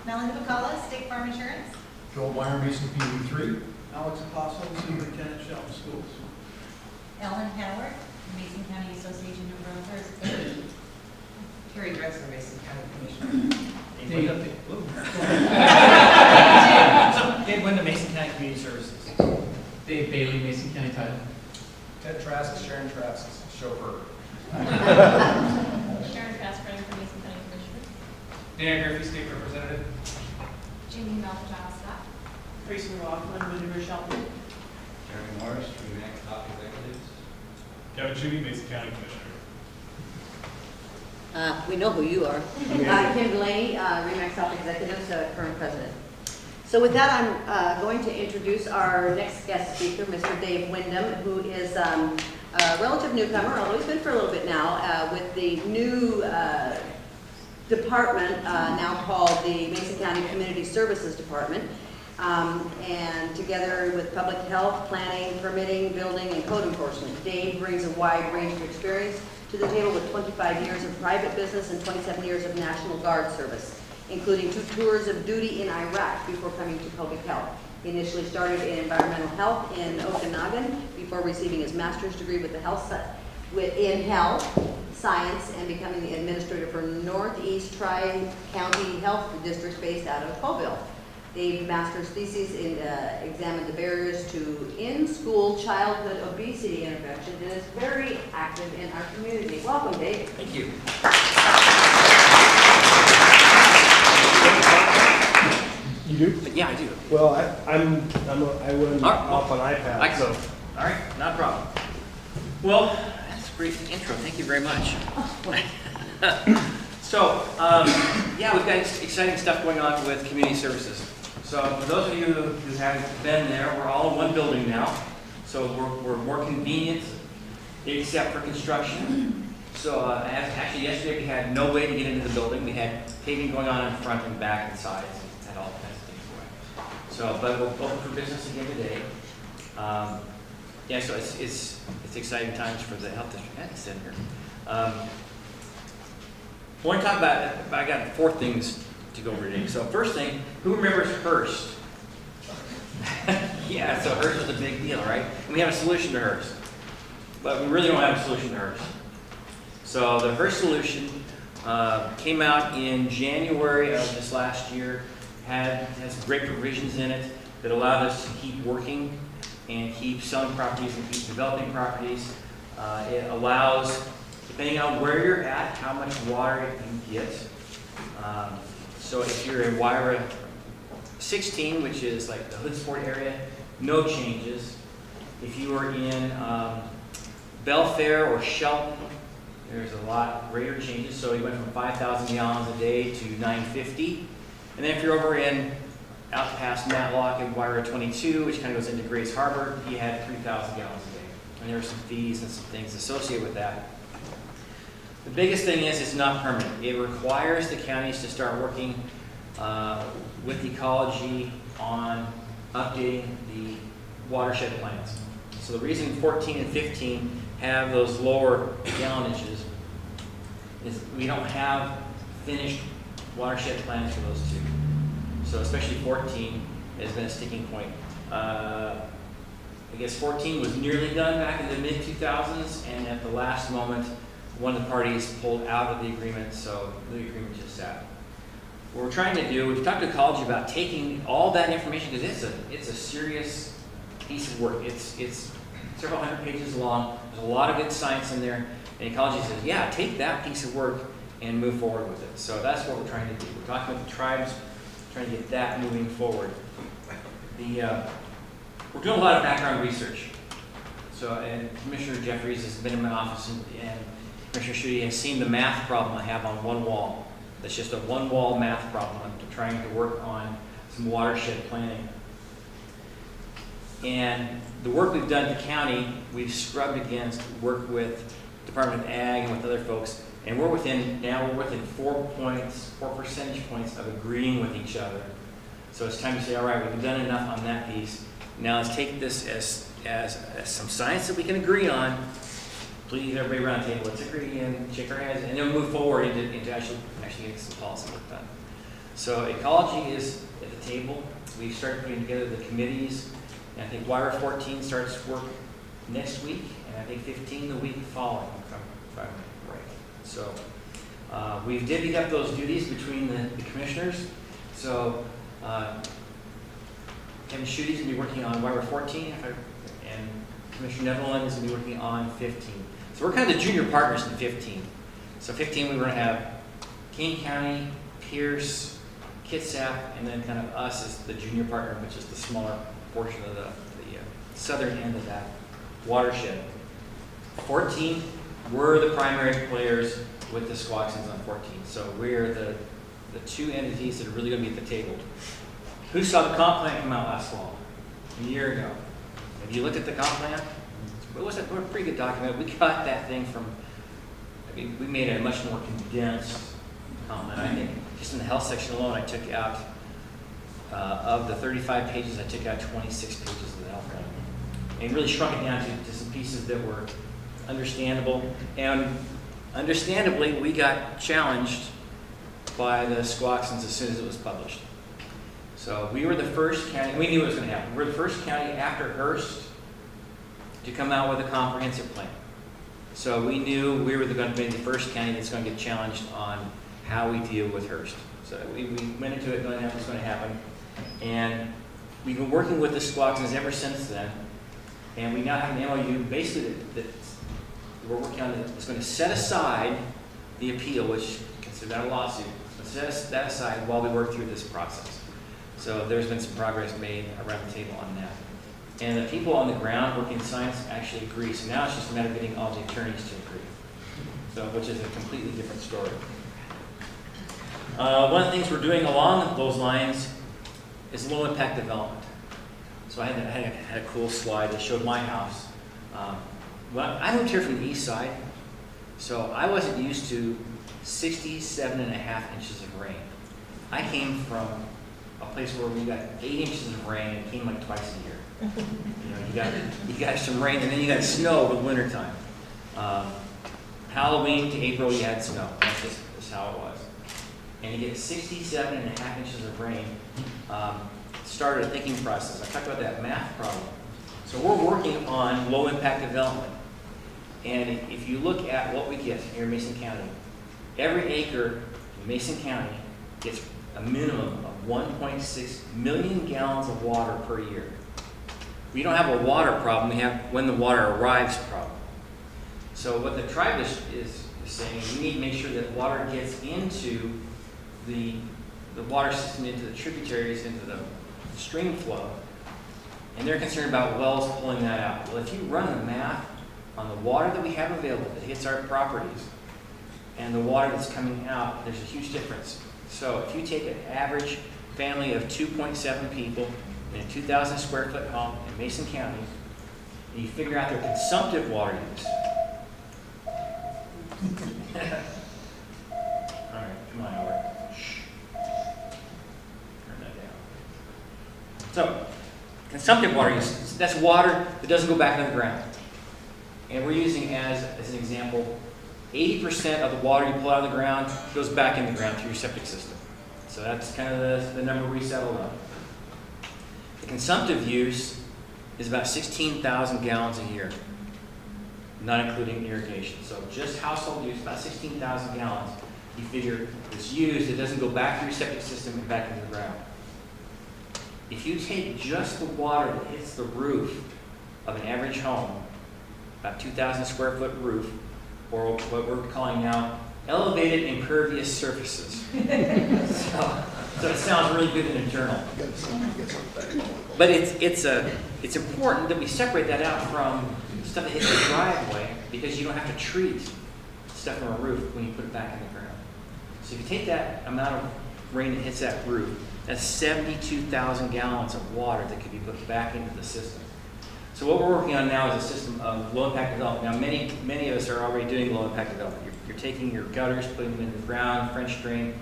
Melanie Bacala, State Farm Insurance. Joel Meyer, Mason PV3. Alex Apostle, Superintendent Shelton Schools. Ellen Howard, Mason County Association of Realtors. Terry Drexler, Mason County Commissioner. Dave Wyndham, Mason County Community Services. Dave Bailey, Mason County Title. Ted Trask, Sharon Trask, chauffeur. Sharon Trask, running for Mason County Commissioner. Dan Murphy, State Representative. Jamie Malvern Scott. Tracy Rockland, Windermere Shelton. Jeremy Morris, Remax Top Executives. Kevin Judy, Mason County Commissioner. We know who you are. Kim Delaney, Remax Top Executives, current president. So with that, I'm going to introduce our next guest speaker, Mr. Dave Wyndham, who is a relative newcomer, although he's been for a little bit now, with the new department now called the Mason County Community Services Department. And together with public health, planning, permitting, building, and code enforcement, Dave brings a wide range of experience to the table with 25 years of private business and 27 years of National Guard service, including 2 tours of duty in Iraq before coming to public health. He initially started in environmental health in Okanagan before receiving his master's degree with in health science and becoming the administrator for Northeast Tri-County Health District based out of Colville. Dave's master's thesis examined the barriers to in-school childhood obesity intervention and is very active in our community. Welcome, Dave. Thank you. You do? Yeah, I do. Well, I went off on iPad, so. All right, not a problem. Well, that's a great intro. Thank you very much. So, yeah, we've got exciting stuff going on with community services. So, for those of you who haven't been there, we're all in one building now. So, we're more convenient, except for construction. So, actually, yesterday we had no way to get into the building. We had paving going on in front and back and sides. Had all kinds of things going. So, but we're open for business again today. Yeah, so it's exciting times for the health district. I sit here. I want to talk about, I got 4 things to go over today. So first thing, who remembers Hearst? Yeah, so Hearst was a big deal, right? And we have a solution to Hearst. But we really don't have a solution to Hearst. So the Hearst solution came out in January of this last year, has great provisions in it that allowed us to keep working and keep selling properties and keep developing properties. It allows, depending on where you're at, how much water you get. So if you're in Wyra 16, which is like the Hoodsport area, no changes. If you are in Belfair or Shelton, there's a lot greater changes. So you went from 5,000 gallons a day to 950. And then if you're over in out past Matlock and Wyra 22, which kind of goes into Grace Harbor, you had 3,000 gallons a day. And there are some fees and some things associated with that. The biggest thing is it's not permanent. It requires the counties to start working with ecology on updating the watershed plans. So the reason 14 and 15 have those lower gallonage is we don't have finished watershed plans for those two. So especially 14 has been a sticking point. I guess 14 was nearly done back in the mid-2000s, and at the last moment, one of the parties pulled out of the agreement, so the agreement just sat. What we're trying to do, we've talked to ecology about taking all that information, because it's a serious piece of work. It's several hundred pages long. There's a lot of good science in there, and ecology says, yeah, take that piece of work and move forward with it. So that's what we're trying to do. We're talking with the tribes, trying to get that moving forward. We're doing a lot of background research. So, and Commissioner Jeffries has been in my office, and Commissioner Schutte has seen the math problem I have on one wall. That's just a one-wall math problem. I'm trying to work on some watershed planning. And the work we've done at the county, we've scrubbed against work with Department of Ag and with other folks, and we're within 4 percentage points of agreeing with each other. So it's time to say, all right, we've done enough on that piece. Now let's take this as some science that we can agree on. Please, everybody around the table, let's agree and shake our hands, and then move forward into actually getting some policy work done. So ecology is at the table. We've started putting together the committees, and I think Wyra 14 starts work next week, and I think 15 the week following, if I'm right. So we've divvied up those duties between the commissioners. So Kevin Schutte is going to be working on Wyra 14, and Commissioner Netherland is going to be working on 15. So we're kind of the junior partners in 15. So 15 we were going to have King County, Pierce, Kitsap, and then kind of us as the junior partner, which is the smaller portion of the southern end of that watershed. 14, we're the primary players with the Squaxins on 14. So we're the two entities that are really going to be at the table. Who saw the comp plan come out last fall? A year ago. Have you looked at the comp plan? It was a pretty good document. We got that thing from, I mean, we made a much more condensed comp plan. I think just in the health section alone, I took out, of the 35 pages, I took out 26 pages of the health plan. And really shrunk it down to some pieces that were understandable. And understandably, we got challenged by the Squaxins as soon as it was published. So we were the first county, we knew it was going to happen. We were the first county after Hearst to come out with a comprehensive plan. So we knew we were going to be the first county that's going to get challenged on how we deal with Hearst. So we went into it knowing that was going to happen. And we've been working with the Squaxins ever since then. And we now have an MOU basically that we're working on that's going to set aside the appeal, which consider that a lawsuit, but set that aside while we work through this process. So there's been some progress made around the table on that. And the people on the ground working science actually agree. So now it's just a matter of getting all the attorneys to agree. So, which is a completely different story. One of the things we're doing along those lines is low impact development. So I had a cool slide that showed my house. Well, I moved here from the east side, so I wasn't used to 67.5 inches of rain. I came from a place where we got 8 inches of rain, and it came like twice a year. You know, you got some rain, and then you got snow over the wintertime. Halloween to April, you had snow. That's how it was. And you get 67.5 inches of rain. Started a thinking process. I talked about that math problem. So we're working on low impact development. And if you look at what we get here in Mason County, every acre in Mason County gets a minimum of 1.6 million gallons of water per year. We don't have a water problem, we have when the water arrives problem. So what the tribe is saying, we need to make sure that water gets into the water system, into the tributaries, into the stream flow. And they're concerned about wells pulling that out. Well, if you run the math on the water that we have available that hits our properties and the water that's coming out, there's a huge difference. So if you take an average family of 2.7 people in a 2,000 square foot home in Mason County, and you figure out their consumptive water use. All right, come on over. Shh. Turn that down. So, consumptive water use, that's water that doesn't go back into the ground. And we're using as an example, 80% of the water you pull out of the ground goes back in the ground through your septic system. So that's kind of the number we settled on. The consumptive use is about 16,000 gallons a year, not including irrigation. So just household use, about 16,000 gallons. You figure it's used, it doesn't go back through your septic system and back into the ground. If you take just the water that hits the roof of an average home, about 2,000 square foot roof, or what we're calling now elevated impervious surfaces. So it sounds really good in a journal. But it's important that we separate that out from stuff that hits the driveway, because you don't have to treat stuff from a roof when you put it back in the ground. So if you take that amount of rain that hits that roof, that's 72,000 gallons of water that could be put back into the system. So what we're working on now is a system of low-impact development. Now, many of us are already doing low-impact development. You're taking your gutters, putting them into the ground, French drain.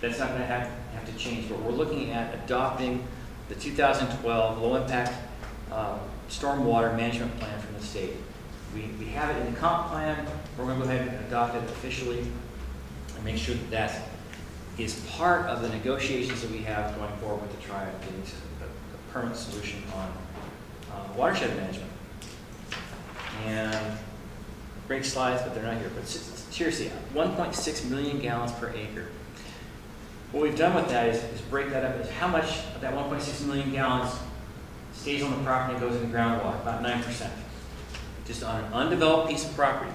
That's not going to have to change. But we're looking at adopting the 2012 low-impact stormwater management plan from the state. We have it in the comp plan. We're going to go ahead and adopt it officially and make sure that that is part of the negotiations that we have going forward with the tribe, getting a permanent solution on watershed management. And great slides, but they're not here. But seriously, 1.6 million gallons per acre. What we've done with that is break that up as how much of that 1.6 million gallons stays on the property and goes in the groundwater, about 9%. Just on an undeveloped piece of property,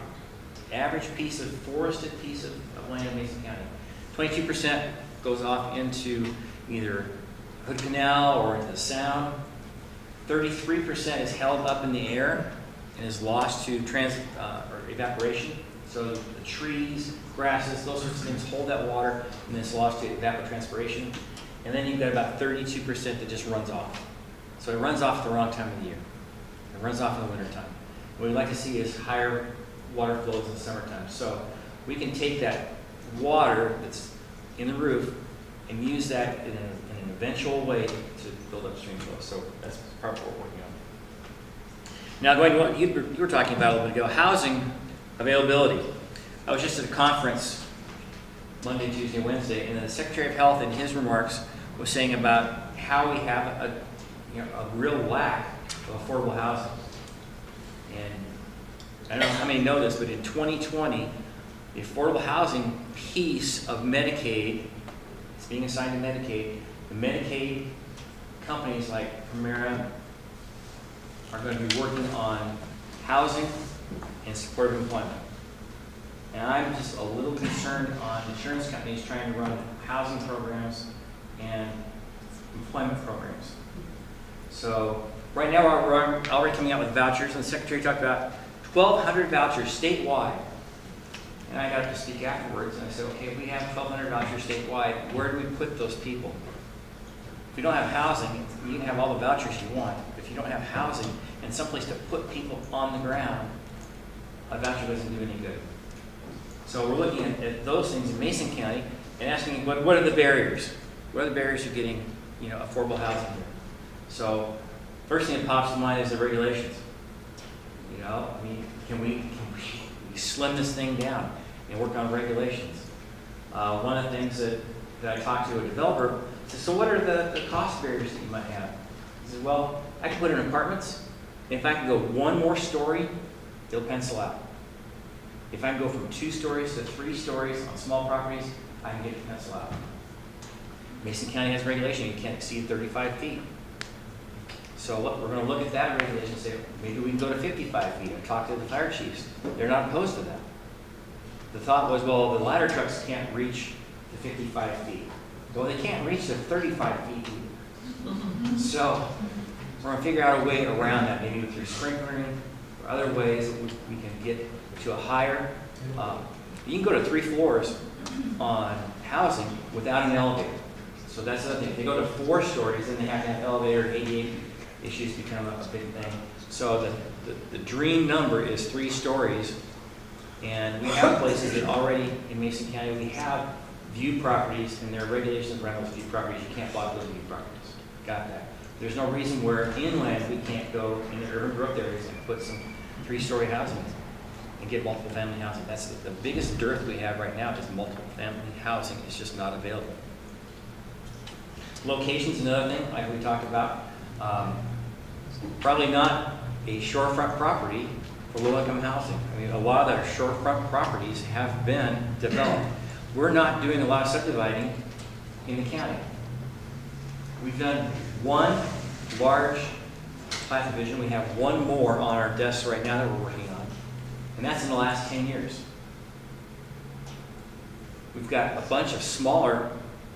average piece of forested piece of land in Mason County. 22% goes off into either Hood Canal or into the Sound. 33% is held up in the air and is lost to or evaporation. So the trees, grasses, those sorts of things hold that water, and then it's lost to evapotranspiration. And then you've got about 32% that just runs off. So it runs off at the wrong time of the year. It runs off in the wintertime. What we'd like to see is higher water flows in the summertime. So we can take that water that's in the roof and use that in an eventual way to build up stream flow. So that's part of what we're working on. Now, going to what you were talking about a little bit ago, housing availability. I was just at a conference Monday, Tuesday, Wednesday, and the Secretary of Health in his remarks was saying about how we have a real lack of affordable housing. And I don't know how many know this, but in 2020, the affordable housing piece of Medicaid, it's being assigned to Medicaid. The Medicaid companies like Primera are going to be working on housing and supportive employment. And I'm just a little concerned on insurance companies trying to run housing programs and employment programs. So right now we're already coming out with vouchers, and the Secretary talked about 1,200 vouchers statewide. And I got to speak afterwards, and I said, okay, if we have 1,200 vouchers statewide, where do we put those people? If you don't have housing, you can have all the vouchers you want. If you don't have housing and someplace to put people on the ground, a voucher doesn't do any good. So we're looking at those things in Mason County and asking, what are the barriers? What are the barriers to getting affordable housing here? So first thing that pops to mind is the regulations. I mean, can we slim this thing down and work on regulations? One of the things that I talked to a developer said, so what are the cost barriers that you might have? He said, well, I can put in apartments, and if I can go one more story, it'll pencil out. If I can go from 2 stories to 3 stories on small properties, I can get it to pencil out. Mason County has regulation, you can't exceed 35 feet. So we're going to look at that regulation and say, maybe we can go to 55 feet and talk to the fire chiefs. They're not opposed to that. The thought was, well, the ladder trucks can't reach the 55 feet. Well, they can't reach the 35 feet either. So we're going to figure out a way around that, maybe through sprinklering or other ways that we can get to a higher. You can go to 3 floors on housing without an elevator. So that's the other thing. If they go to 4 stories, then they have to have elevator, ADA issues become a big thing. So the dream number is 3 stories. And we have places that already in Mason County, we have view properties, and there are regulations around those view properties. You can't block those view properties. Got that. There's no reason where inland we can't go in the urban growth areas and put some 3-story housing and get multiple family housing. That's the biggest dearth we have right now, is multiple family housing. It's just not available. Location's another thing, like we talked about. Probably not a shorefront property for low-income housing. I mean, a lot of our shorefront properties have been developed. We're not doing a lot of subdividing in the county. We've done 1 large plat division. We have 1 more on our desks right now that we're working on, and that's in the last 10 years. We've got a bunch of smaller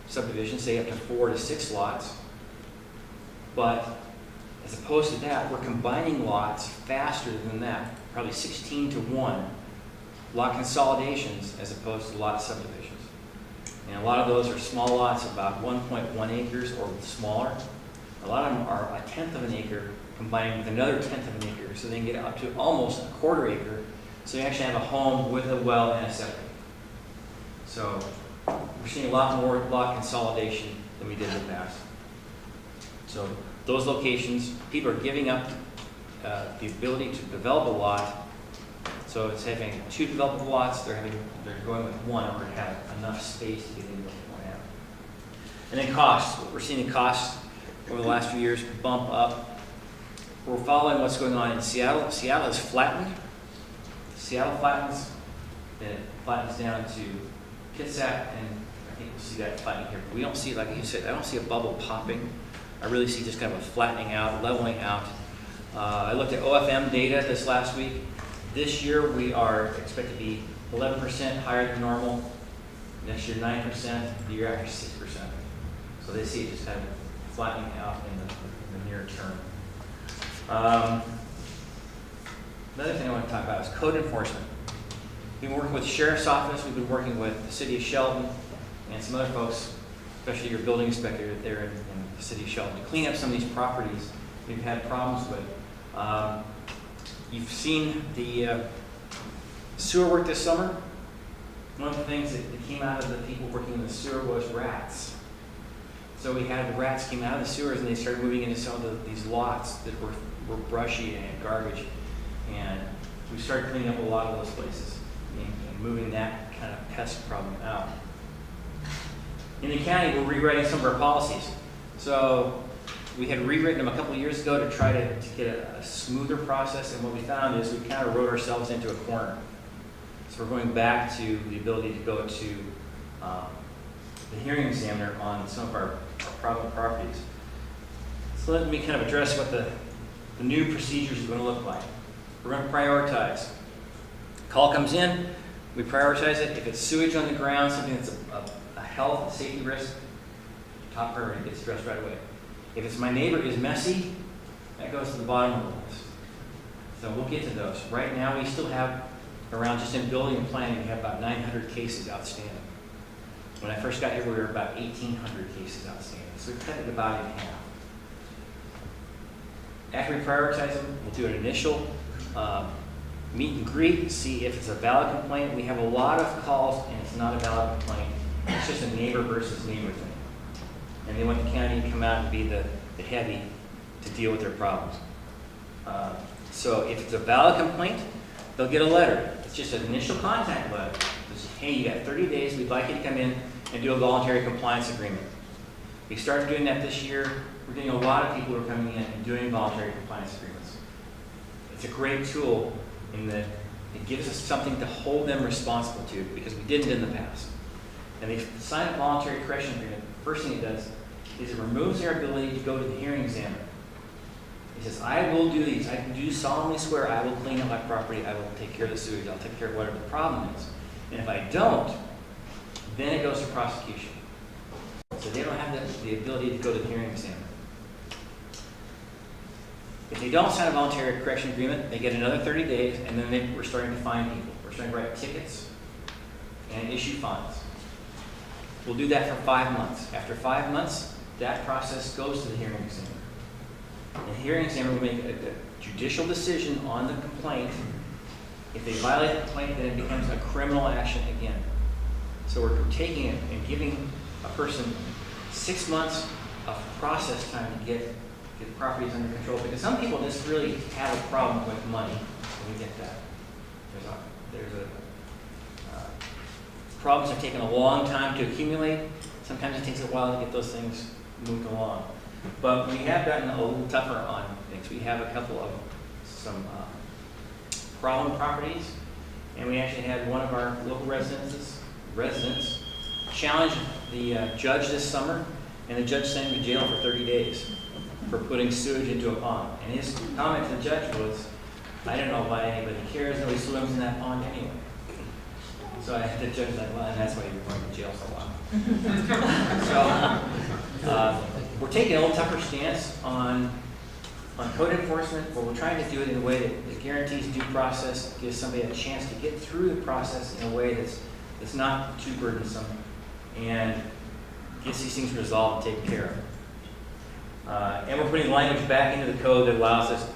subdivisions, say up to 4 to 6 lots, but as opposed to that, we're combining lots faster than that, probably 16 to 1 lot consolidations as opposed to lot subdivisions. And a lot of those are small lots, about 1.1 acres or smaller. A lot of them are 1/10 of an acre combined with another 1/10 of an acre, so they can get up to almost 1/4 acre. So you actually have a home with a well and a septic. So we're seeing a lot more lot consolidation than we did in the past. So those locations, people are giving up the ability to develop a lot. So it's having 2 developable lots, they're going with 1 in order to have enough space to get into what they want to have. And then costs. We're seeing the costs over the last few years bump up. We're following what's going on in Seattle. Seattle is flattened. Seattle flattens, then it flattens down to Kitsap, and I think we'll see that flattening here. But we don't see, like you said, I don't see a bubble popping. I really see just kind of a flattening out, leveling out. I looked at OFM data this last week. This year we are expected to be 11% higher than normal. Next year 9%. The year after 6%. So they see it just kind of flattening out in the near term. Another thing I want to talk about is code enforcement. We've been working with the Sheriff's Office. We've been working with the City of Shelton and some other folks, especially your building inspector there in the City of Shelton, to clean up some of these properties we've had problems with. You've seen the sewer work this summer. One of the things that came out of the people working in the sewer was rats. So we had the rats came out of the sewers and they started moving into some of these lots that were brushy and had garbage. And we started cleaning up a lot of those places and moving that kind of pest problem out. In the county, we're rewriting some of our policies. So we had rewritten them a couple of years ago to try to get a smoother process, and what we found is we kind of wrote ourselves into a corner. So we're going back to the ability to go to the hearing examiner on some of our problem properties. So let me kind of address what the new procedures are going to look like. We're going to prioritize. Call comes in, we prioritize it. If it's sewage on the ground, something that's a health and safety risk, top priority gets addressed right away. If it's my neighbor is messy, that goes to the bottom of the list. So we'll get to those. Right now, we still have around, just in building and planning, we have about 900 cases outstanding. When I first got here, we were about 1,800 cases outstanding. So we cut it about in half. After we prioritize them, we'll do an initial meet and greet, see if it's a valid complaint. We have a lot of calls, and it's not a valid complaint. It's just a neighbor versus neighbor thing. And they want the county to come out and be the heavy to deal with their problems. So if it's a valid complaint, they'll get a letter. It's just an initial contact letter. It's, hey, you got 30 days. We'd like you to come in and do a voluntary compliance agreement. We started doing that this year. We're getting a lot of people who are coming in and doing voluntary compliance agreements. It's a great tool in that it gives us something to hold them responsible to, because we didn't in the past. And they sign a voluntary correction agreement. The first thing it does is it removes their ability to go to the hearing examiner. He says, I will do these. I do solemnly swear I will clean up my property. I will take care of the sewage. I'll take care of whatever the problem is. And if I don't, then it goes to prosecution. So they don't have the ability to go to the hearing examiner. If they don't sign a voluntary correction agreement, they get another 30 days, and then we're starting to fine people. We're starting to write tickets and issue fines. We'll do that for 5 months. After 5 months, that process goes to the hearing examiner. The hearing examiner will make a judicial decision on the complaint. If they violate the complaint, then it becomes a criminal action again. So we're taking it and giving a person 6 months of process time to get properties under control, because some people just really have a problem with money, and we get that. Problems have taken a long time to accumulate. Sometimes it takes a while to get those things moved along. But we have gotten a little tougher on things. We have a couple of some problem properties, and we actually had one of our local residents challenge the judge this summer, and the judge sent him to jail for 30 days for putting sewage into a pond. And his comment to the judge was, I don't know why anybody cares, nobody swims in that pond anyway. So the judge was like, well, and that's why you're going to jail for a while. So we're taking a little tougher stance on code enforcement, but we're trying to do it in a way that guarantees due process, gives somebody a chance to get through the process in a way that's not too burdensome, and gets these things resolved and taken care of. And we're putting language back into the code that allows us,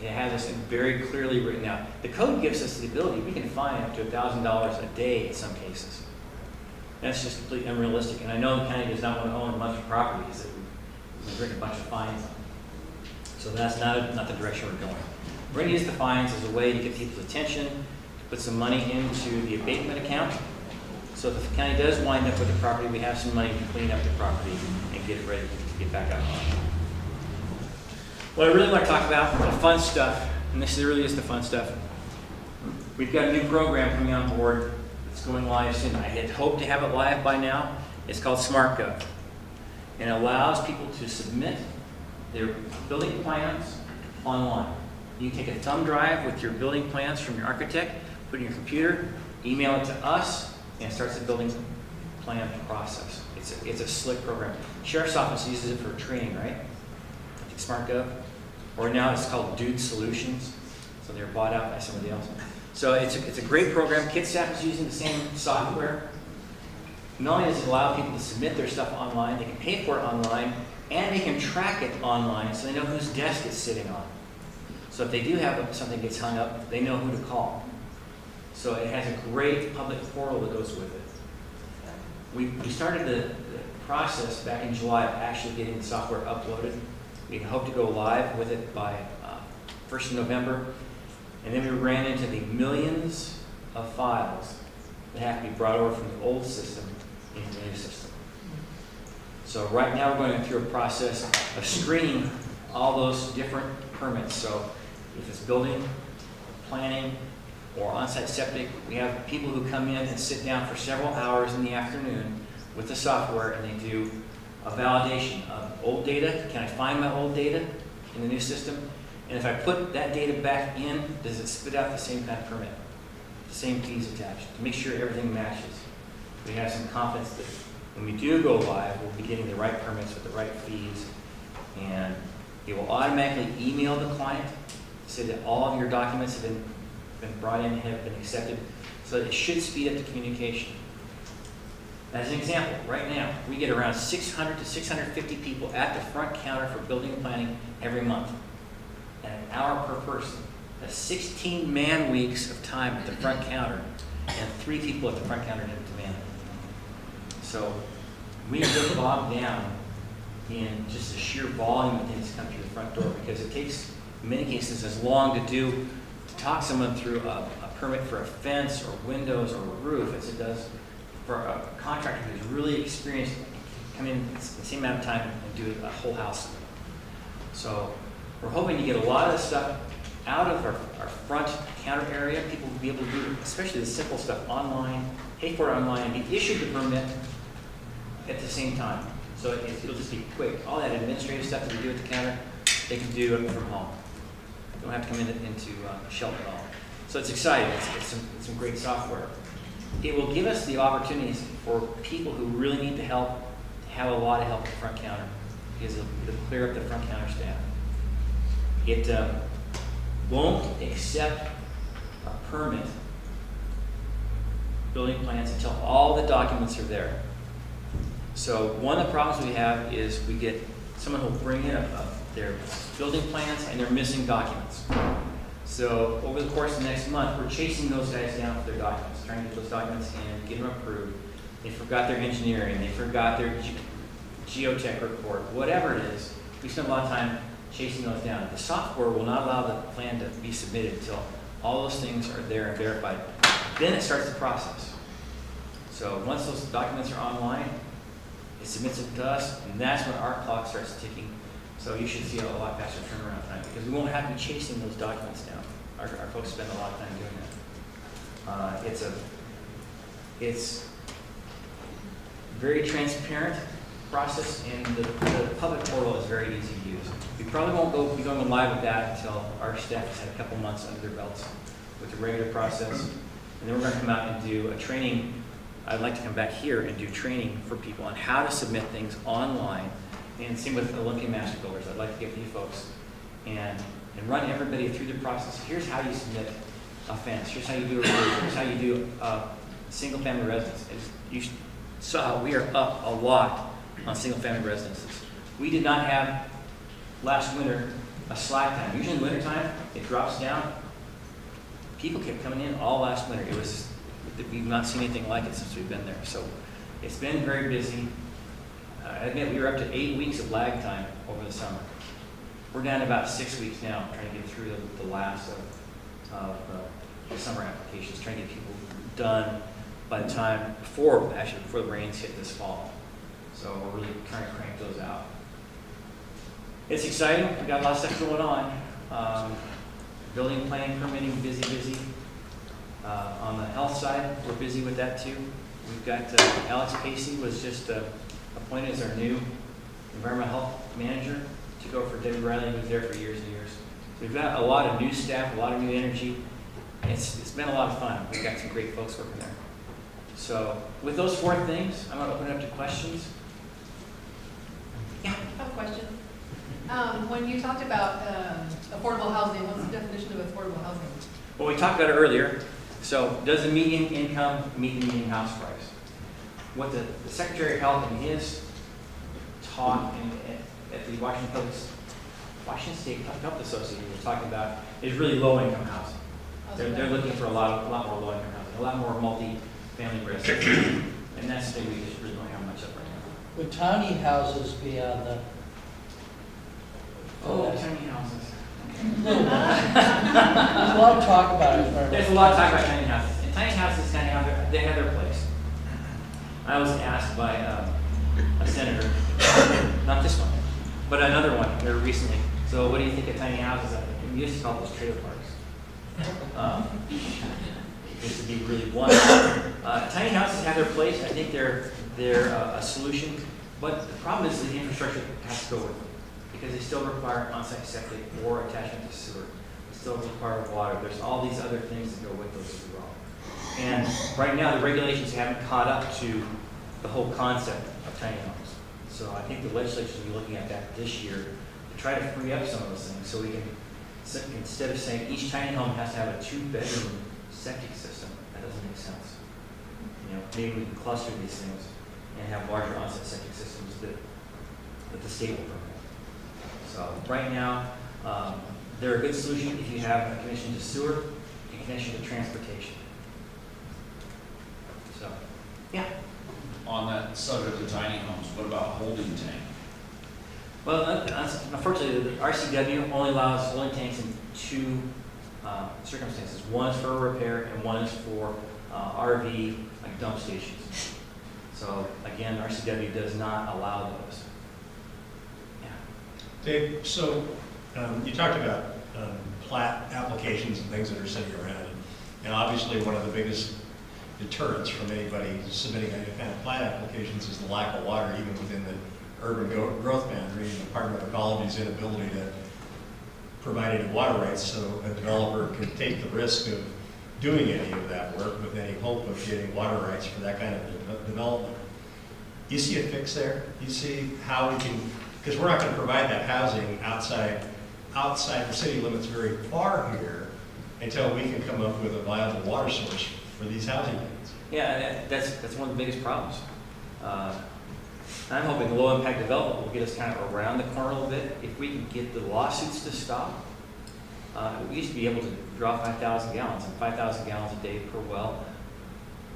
it has us very clearly written out. The code gives us the ability, we can fine up to $1,000 a day in some cases. That's just completely unrealistic. And I know the county does not want to own a bunch of properties that we've written a bunch of fines on. So that's not the direction we're going. We're going to use the fines as a way to get people's attention, to put some money into the abatement account. So if the county does wind up with the property, we have some money to clean up the property and get it ready to get back out on. What I really want to talk about, the fun stuff, and this really is the fun stuff. We've got a new program coming on board that's going live soon. I had hoped to have it live by now. It's called SmartGov. And it allows people to submit their building plans online. You can take a thumb drive with your building plans from your architect, put it in your computer, email it to us, and it starts the building plan process. It's a slick program. Sheriff's Office uses it for training, right? I think SmartGov. Or now it's called Dude Solutions. So they're bought out by somebody else. So it's a great program. Kid staff is using the same software. Not only does it allow people to submit their stuff online, they can pay for it online, and they can track it online so they know whose desk it's sitting on. So if they do have something gets hung up, they know who to call. So it has a great public portal that goes with it. We started the process back in July of actually getting the software uploaded. We hope to go live with it by 1st of November. And then we ran into the millions of files that have to be brought over from the old system into the new system. So right now we're going through a process of screening all those different permits. So if it's building, planning, or on-site septic, we have people who come in and sit down for several hours in the afternoon with the software, and they do a validation of old data. Can I find my old data in the new system? And if I put that data back in, does it spit out the same kind of permit? The same fees attached, to make sure everything matches. We have some confidence that when we do go live, we'll be getting the right permits with the right fees, and it will automatically email the client to say that all of your documents have been brought in and have been accepted. So it should speed up the communication. As an example, right now, we get around 600 to 650 people at the front counter for building and planning every month, at an hour per person. That's 16 man weeks of time at the front counter, and 3 people at the front counter to man it. So we get bogged down in just the sheer volume of things that come through the front door, because it takes, in many cases, as long to talk someone through a permit for a fence or windows or a roof as it does for a contractor who's really experienced, come in the same amount of time and do a whole house. So we're hoping to get a lot of the stuff out of our front counter area. People will be able to do, especially the simple stuff online, pay for it online, and be issued the permit at the same time. So it'll just be quick. All that administrative stuff that we do at the counter, they can do it from home. They don't have to come into Shelton at all. So it's exciting. It's some great software. It will give us the opportunities for people who really need the help to have a lot of help at the front counter, because it'll clear up the front counter staff. It won't accept a permit, building plans, until all the documents are there. So one of the problems we have is we get someone who'll bring in their building plans and they're missing documents. So over the course of the next month, we're chasing those guys down for their documents, trying to get those documents in, get them approved. They forgot their engineering, they forgot their geotech report, whatever it is. We spend a lot of time chasing those down. The software will not allow the plan to be submitted until all those things are there and verified. Then it starts the process. So once those documents are online, it submits it to us, and that's when our clock starts ticking. So you should see a lot faster turnaround time, because we won't have to be chasing those documents down. Our folks spend a lot of time doing that. It's very transparent process, and the public portal is very easy to use. We probably won't be going live with that until our staff has had a couple months under their belts with the regular process. And then we're going to come out and do a training. I'd like to come back here and do training for people on how to submit things online. And same with Olympia Master Builders. I'd like to get with you folks and run everybody through the process. Here's how you submit a fence. Here's how you do a roof. Here's how you do a single-family residence. You saw we are up a lot on single-family residences. We did not have last winter a slack time. Usually in the wintertime, it drops down. People kept coming in all last winter. We've not seen anything like it since we've been there. So it's been very busy. I admit we were up to 8 weeks of lag time over the summer. We're down to about 6 weeks now, trying to get through the last of the summer applications, trying to get people done by the time before the rains hit this fall. So we're really trying to crank those out. It's exciting. We've got a lot of stuff going on. Building, planning, permitting, busy. On the health side, we're busy with that too. We've got Alex Pacey was just appointed as our new environmental health manager to go for Debbie Riley, who was there for years and years. So we've got a lot of new staff, a lot of new energy. It's been a lot of fun. We've got some great folks working there. So with those 4 things, I'm going to open it up to questions. Yeah, I have a question. When you talked about affordable housing, what's the definition of affordable housing? Well, we talked about it earlier. So does the median income meet the median house price? What the Secretary of Health in his talk at the Washington State Health Association was talking about is really low-income housing. They're looking for a lot more low-income housing, a lot more multi-family residential, and that's the thing we just really don't have much of right now. Would tiny houses be on the? Tiny houses. There's a lot of talk about it. There's a lot of talk about tiny houses. And tiny houses kind of they have their place. I was asked by a senator, not this one, but another one there recently. So what do you think of tiny houses? We used to call those trailer parks. It used to be really one. Tiny houses have their place. I think they're a solution. But the problem is the infrastructure has to go with them, because they still require on-site septic or attachment to sewer. They still require water. There's all these other things that go with those as well. And right now, the regulations haven't caught up to the whole concept of tiny homes. So I think the legislature will be looking at that this year to try to free up some of those things, so we can, instead of saying each tiny home has to have a 2-bedroom septic system, that doesn't make sense. Maybe we can cluster these things and have larger on-site septic systems that the state will permit. So right now, they're a good solution if you have a connection to sewer and connection to transportation. So, yeah. On that subject of tiny homes, what about holding tank? Well, unfortunately, the RCW only allows holding tanks in 2 circumstances. One is for a repair, and one is for RV, like dump stations. So again, RCW does not allow those. Dave, so you talked about plat applications and things that are sitting around. And obviously one of the biggest deterrents from anybody submitting any kind of plat applications is the lack of water, even within the urban growth boundary, and the Department of Ecology's inability provide any water rights so a developer can take the risk of doing any of that work with any hope of getting water rights for that kind of development. You see a fix there? You see how we can, because we're not going to provide that housing outside the city limits very far here until we can come up with a viable water source for these housing units. Yeah, and that's one of the biggest problems. I'm hoping the low-impact development will get us kind of around the corner a little bit. If we can get the lawsuits to stop, we used to be able to draw 5,000 gallons, and 5,000 gallons a day per well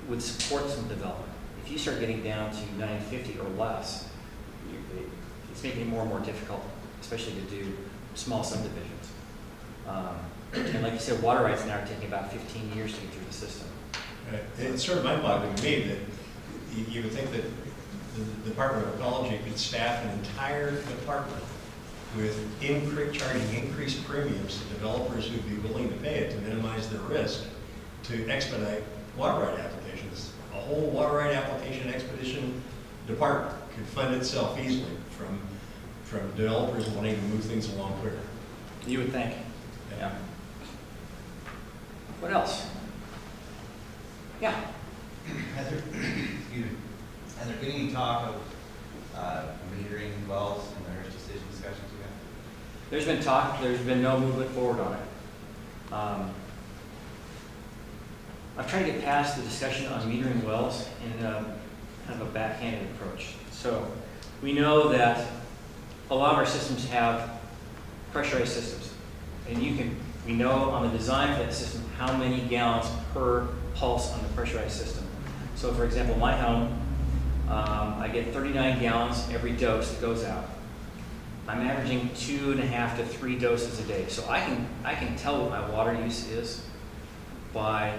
would support some development. If you start getting down to 950 or less, it's making it more and more difficult, especially to do small subdivisions. And like you said, water rights now are taking about 15 years to get through the system. Right. It's sort of mind-boggling to me that you would think that the Department of Ecology could staff an entire department with charging increased premiums to developers who'd be willing to pay it to minimize their risk to expedite water right applications. A whole water right application expedition department could fund itself easily from developers wanting to move things along quicker. You would think. Yeah. What else? Yeah. Has there been any talk of metering wells in the HERS decision discussions you had? There's been talk. There's been no movement forward on it. I've tried to get past the discussion on metering wells in kind of a backhanded approach. So we know that a lot of our systems have pressurized systems, and we know on the design for that system how many gallons per pulse on the pressurized system. So for example, my home, I get 39 gallons every dose that goes out. I'm averaging 2.5 to 3 doses a day. So I can tell what my water use is by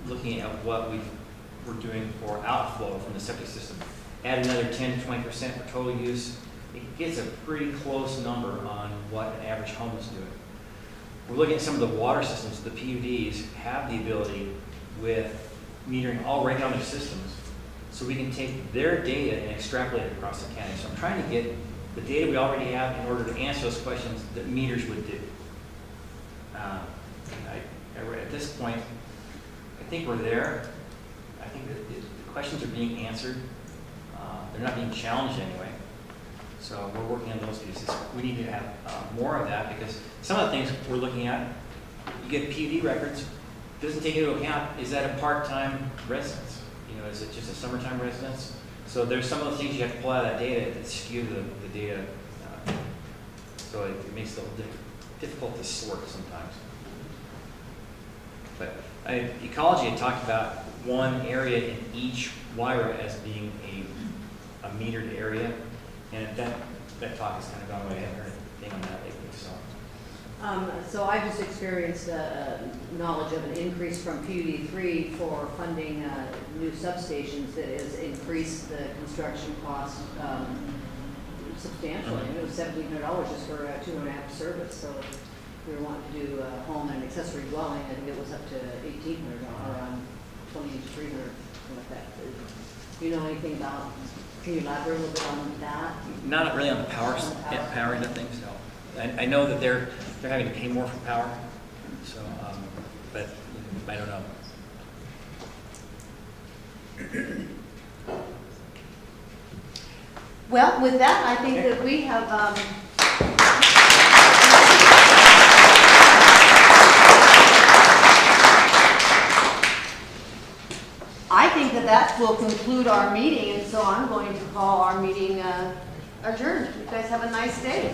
looking at what we're doing for outflow from the septic system. Add another 10 to 20% for total use. It gets a pretty close number on what an average home is doing. We're looking at some of the water systems. The PUDs have the ability with metering all right down their systems, so we can take their data and extrapolate it across the county. So I'm trying to get the data we already have in order to answer those questions that meters would do. At this point, I think we're there. I think that the questions are being answered. They're not being challenged anyway. So we're working on those pieces. We need to have more of that, because some of the things we're looking at, you get PUD records, doesn't take into account, is that a part-time residence? You know, is it just a summertime residence? So there's some of the things you have to pull out of that data that skew the data. So it makes it a little difficult to sort sometimes. But ecology had talked about one area in each WIRA as being a metered area, and that talk has kind of gone away. I haven't heard anything on that lately. So I just experienced knowledge of an increase from PUD 3 for funding new substations that has increased the construction cost substantially. It was $1,700 just for a 2.5 service. So if we were wanting to do a home and an accessory dwelling, I think it was up to $1,800 or $2,300, something like that. Do you know anything about? Can you elaborate a little bit on that? Not really on the power end of things, no. I know that they're having to pay more for power, so but I don't know. Well, with that, I think that we have. I think that will conclude our meeting, and so I'm going to call our meeting adjourned. You guys have a nice day.